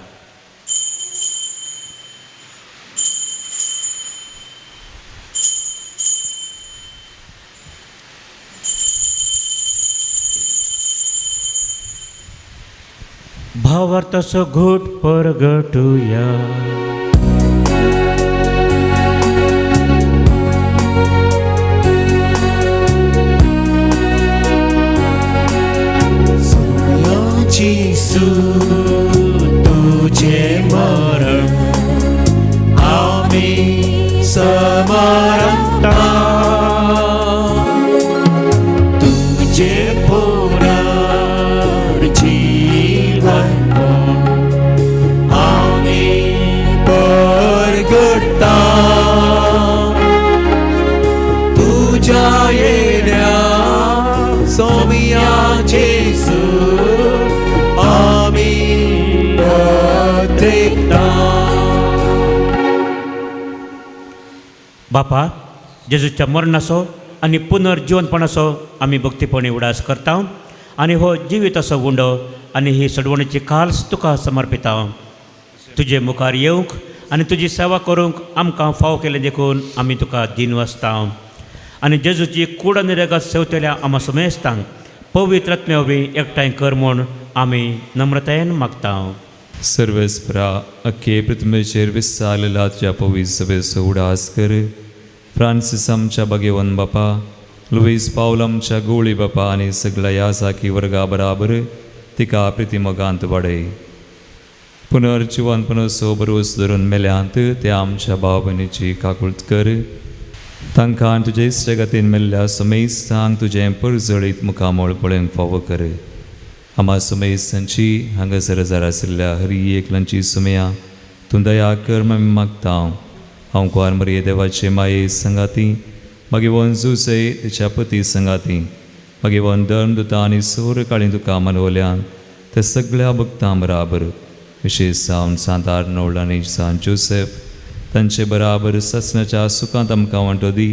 भावार्थाचो घोट परगटुया तुझे मरण आम्ही समरता तुझे पुनर्जीवन आम्ही परगटता तुझ्या येण्या सोमिया जेसू आम्ही पत्रिकता बापा जेजूच्या मरणाचो आनी पुनर्जीवनपणाचो आमी भक्तीपणी उडास करता आनी हो जिविताचो उंडो आनी ही सडवणीची काल्स तुका समर्पिता तुजे मुखार येवंक आनी तुजी सेवा करूंक आमकां फाव केलें देखून आमी तुका दिन वाचता आनी जेजूची कूड आनी रगत सेवतल्या आम्हा समेस्तांक पवित्र आत्म्या बी एकठांय कर म्हूण आमी नम्रतायेन मागता सर्वेस्परा अख्खे पृथ्वीचेर विस्तारलेला तुझ्या पवित्र सभेचो उडास कर फ्रांसीस आमच्या भगेवन बापा लुईस पावल आमच्या गोळी बापा आनी सगळ्या ह्या साखी वर्गा बराबर तिका प्रितीमोगांत वाडय पुनर्जीवनपणाचो भरोस धरून मेल्यांत त्या आमच्या भाव भयणीची काकुळट कर तांकां तुजे जगतीन मेल्ल्या समेस्तांक तुजें परजळीत मुखामोळ पळोवंक फावो कर आम्हा समेस्तांची हांगासर जार आशिल्ल्या हरी एकलांची सुमया तूं दया कर म्हूण मागता हांव कुंवार मरिये देवाचे माये संगाती मागे वन जुसे तिच्या पती संगाती मागे वन धर्मदुता आनी सोर काळी तुका मनवल्यान त्या सगळ्या भक्तां बराबर विशेश जावन सांत आर्नोल्ड आनी सांत जोसेफ तांचे बराबर ससनाच्या सुखांत आमकां वांटो दी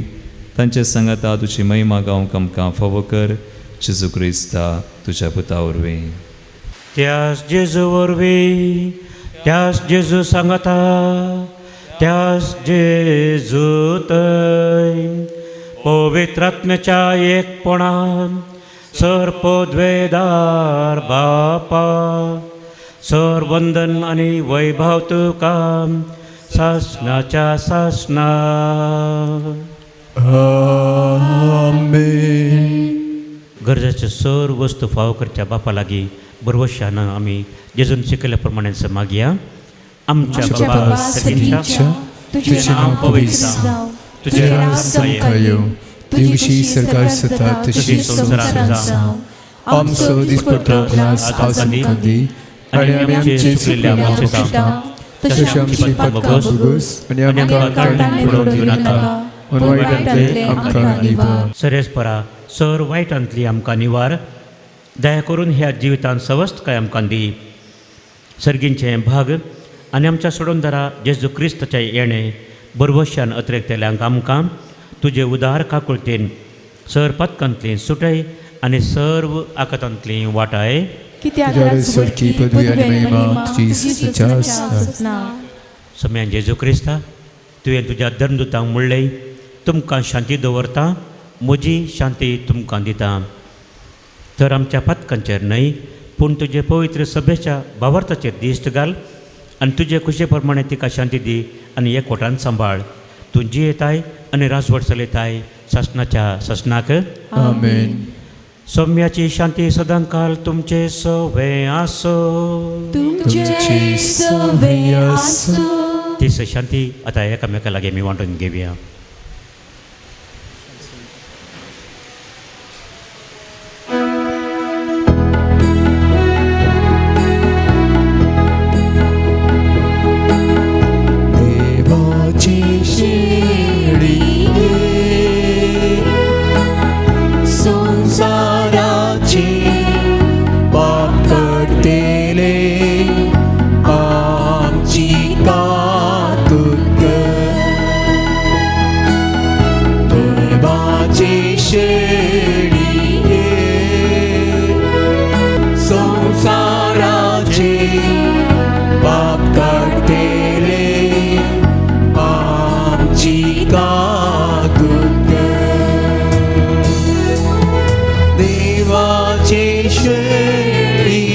तांचे सांगाता तुजी महिमा गावंक आमकां फावो कर जेजू क्रिस्ता तुज्या पुता वरवीं त्यास जेजू वरवीं त्यास जेजू सांगता त्यास जेजू थंय पवित्र आत्म्याच्या एकपणान सर्पोद्वेदार बापा सर वंदन आनी वैभव तुका सासनाच्या सासना गरजेचे सर वस्तू फाव करच्या बापा लागीं बरवशानं आमी जेजून शिकयल्या प्रमाणे मागया आमच्या बाबा सगळ्यांच्या तुझे नाव पवित्र जावं तुझे राज्य येवं तुझी सरकार सता तशी संसारात जावं आमचो दिसपट्टो आज दी आणि आमचे चुकलेल्या मागता तशें आमची पातकां भोगूस आनी आमकां काळजी पडोवंक दिवं नाका पूण वायटांतले आमकां निवार सरेस्परा सर वायटांतली आमकां निवार दया करून ह्या जिवितांत सवस्त काय आमकां दी सर्गींचे भाग आनी आमच्या सोडूनदारा जेजू क्रिस्ताचे येणे बरवशान अतिरेकतेल्यांक आमकां तुजे उदार काकुळतेन सर पथकांतली सुटय आनी सर्व आकातांतली वाटाय कित्याक तुझ्या सरकी पदवी आनी महिमा तुजी सचा आसता. सम्यान जेजू क्रिस्ता तुवें तुज्या धर्मदुतांक म्हणलें तुमकां शांती दवरता म्हजी शांती तुमकां दिता. तर आमच्या पथकांचेर न्हय पूण तुजे पवित्र सभेच्या भावार्थाचेर दिश्ट घाल आनी तुजे कुशे प्रमाणे तिका शांती दी आनी एकवटान सांबाळ. तूं जियेताय आनी राजवट चलयताय ससनाच्या ससनाक. आमेन. सौम्याची शांती सदां काल तुमचे सवे आसो. तुमचे सवे आसो. तीच शांती आता एकामेका लागीं आमी वांटून घेवया. देवाची शेळी संसाराची पाप करतेले आमची कातूक. देवाची शेळी संसाराची पाप करतेले आमची कातूक. देवाची शेळी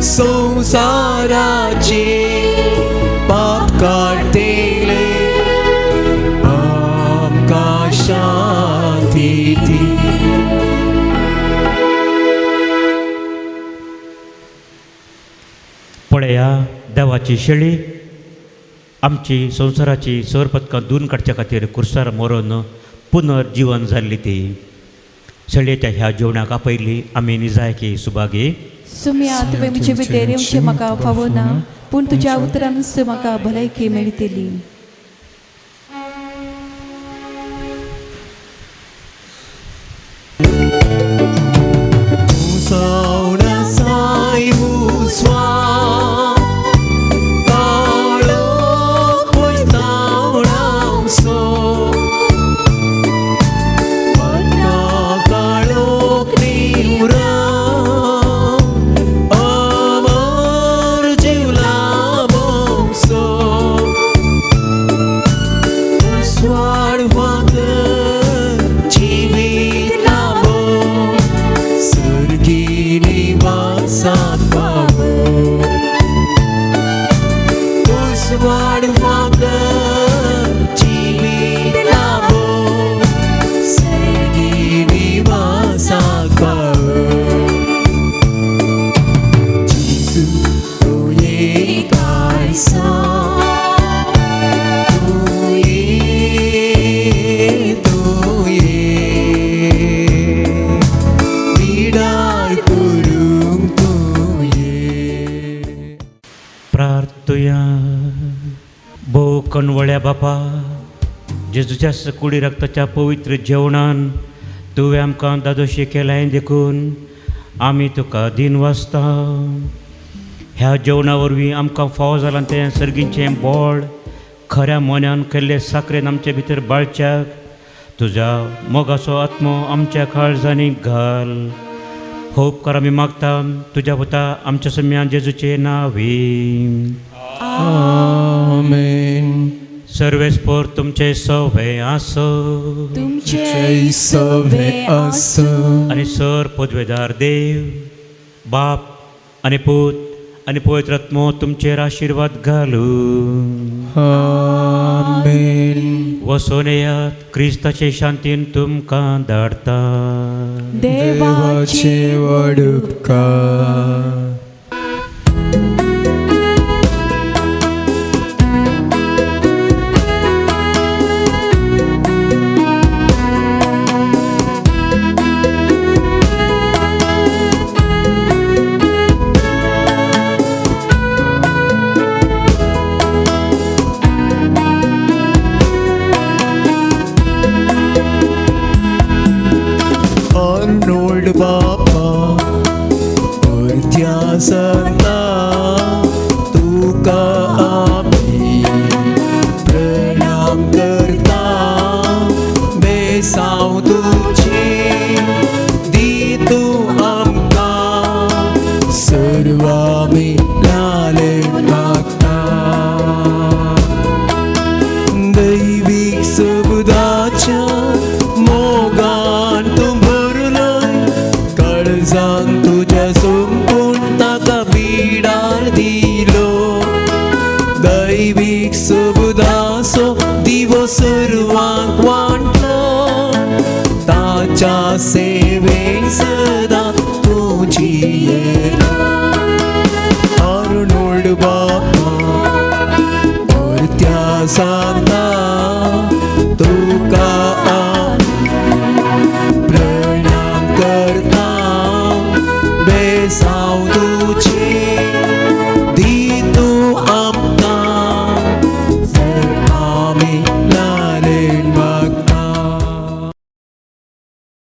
संसाराची पाप काढतेले आमकां शांती दी. पळया देवाची शेळी आमची संवसाराची सर पथकां धुवन काडच्या खातीर कुर्सार मरून पुनर्जीवन जाल्ली ती. शेळयेच्या ह्या जेवणाक आपयली आमी निजायकी सुभागी. सुम्या तुवें म्हजे भितर येवचें म्हाका फावो ना पूण तुज्या उतरान म्हाका भलायकी मेळटली. कणवळ्या बापा जेजूच्या कुडी रक्ताच्या पवित्र जेवणान तुवें आमकां दादोशी केलाय देखून आमी तुका दिन वाचता. ह्या जेवणा वरवीं आमकां फावो जालां तें सर्गींचें बोड खऱ्या मनान केल्ले साखरेन आमचे भितर बाळच्याक तुज्या मोगाचो आत्मो आमच्या काळजांनी घाल. हो उपकार आमी मागता तुज्या पुता आमच्या सम्यान जेजूचे नांवी. आमेन. सर्वेस्पोर तुमचे सवे आसो. तुमचे सवे आसो. आनी सर पदवेदार देव बाप आनी पूत आनी पवित्र आत्मो तुमचेर आशिर्वाद घालू. आमेन. वसोन येयात क्रिस्ताचे शांतीन तुमकां धाडटा. देवाचे व्हड उपकार. Lord Baba, परवामी लाले मागता दैविक सुबुदाच्या मोगान तू भरलोय काळजान तुझ्या सोंपून ताका बिडार दिलो दैविक सुबुदासो दिवो सर्वांक वांटलो ताच्या सेवेक सदा तुझी येलो अर्नोल्ड बापा त्या सांगता तुका प्रणाम करता बेसांव तुझी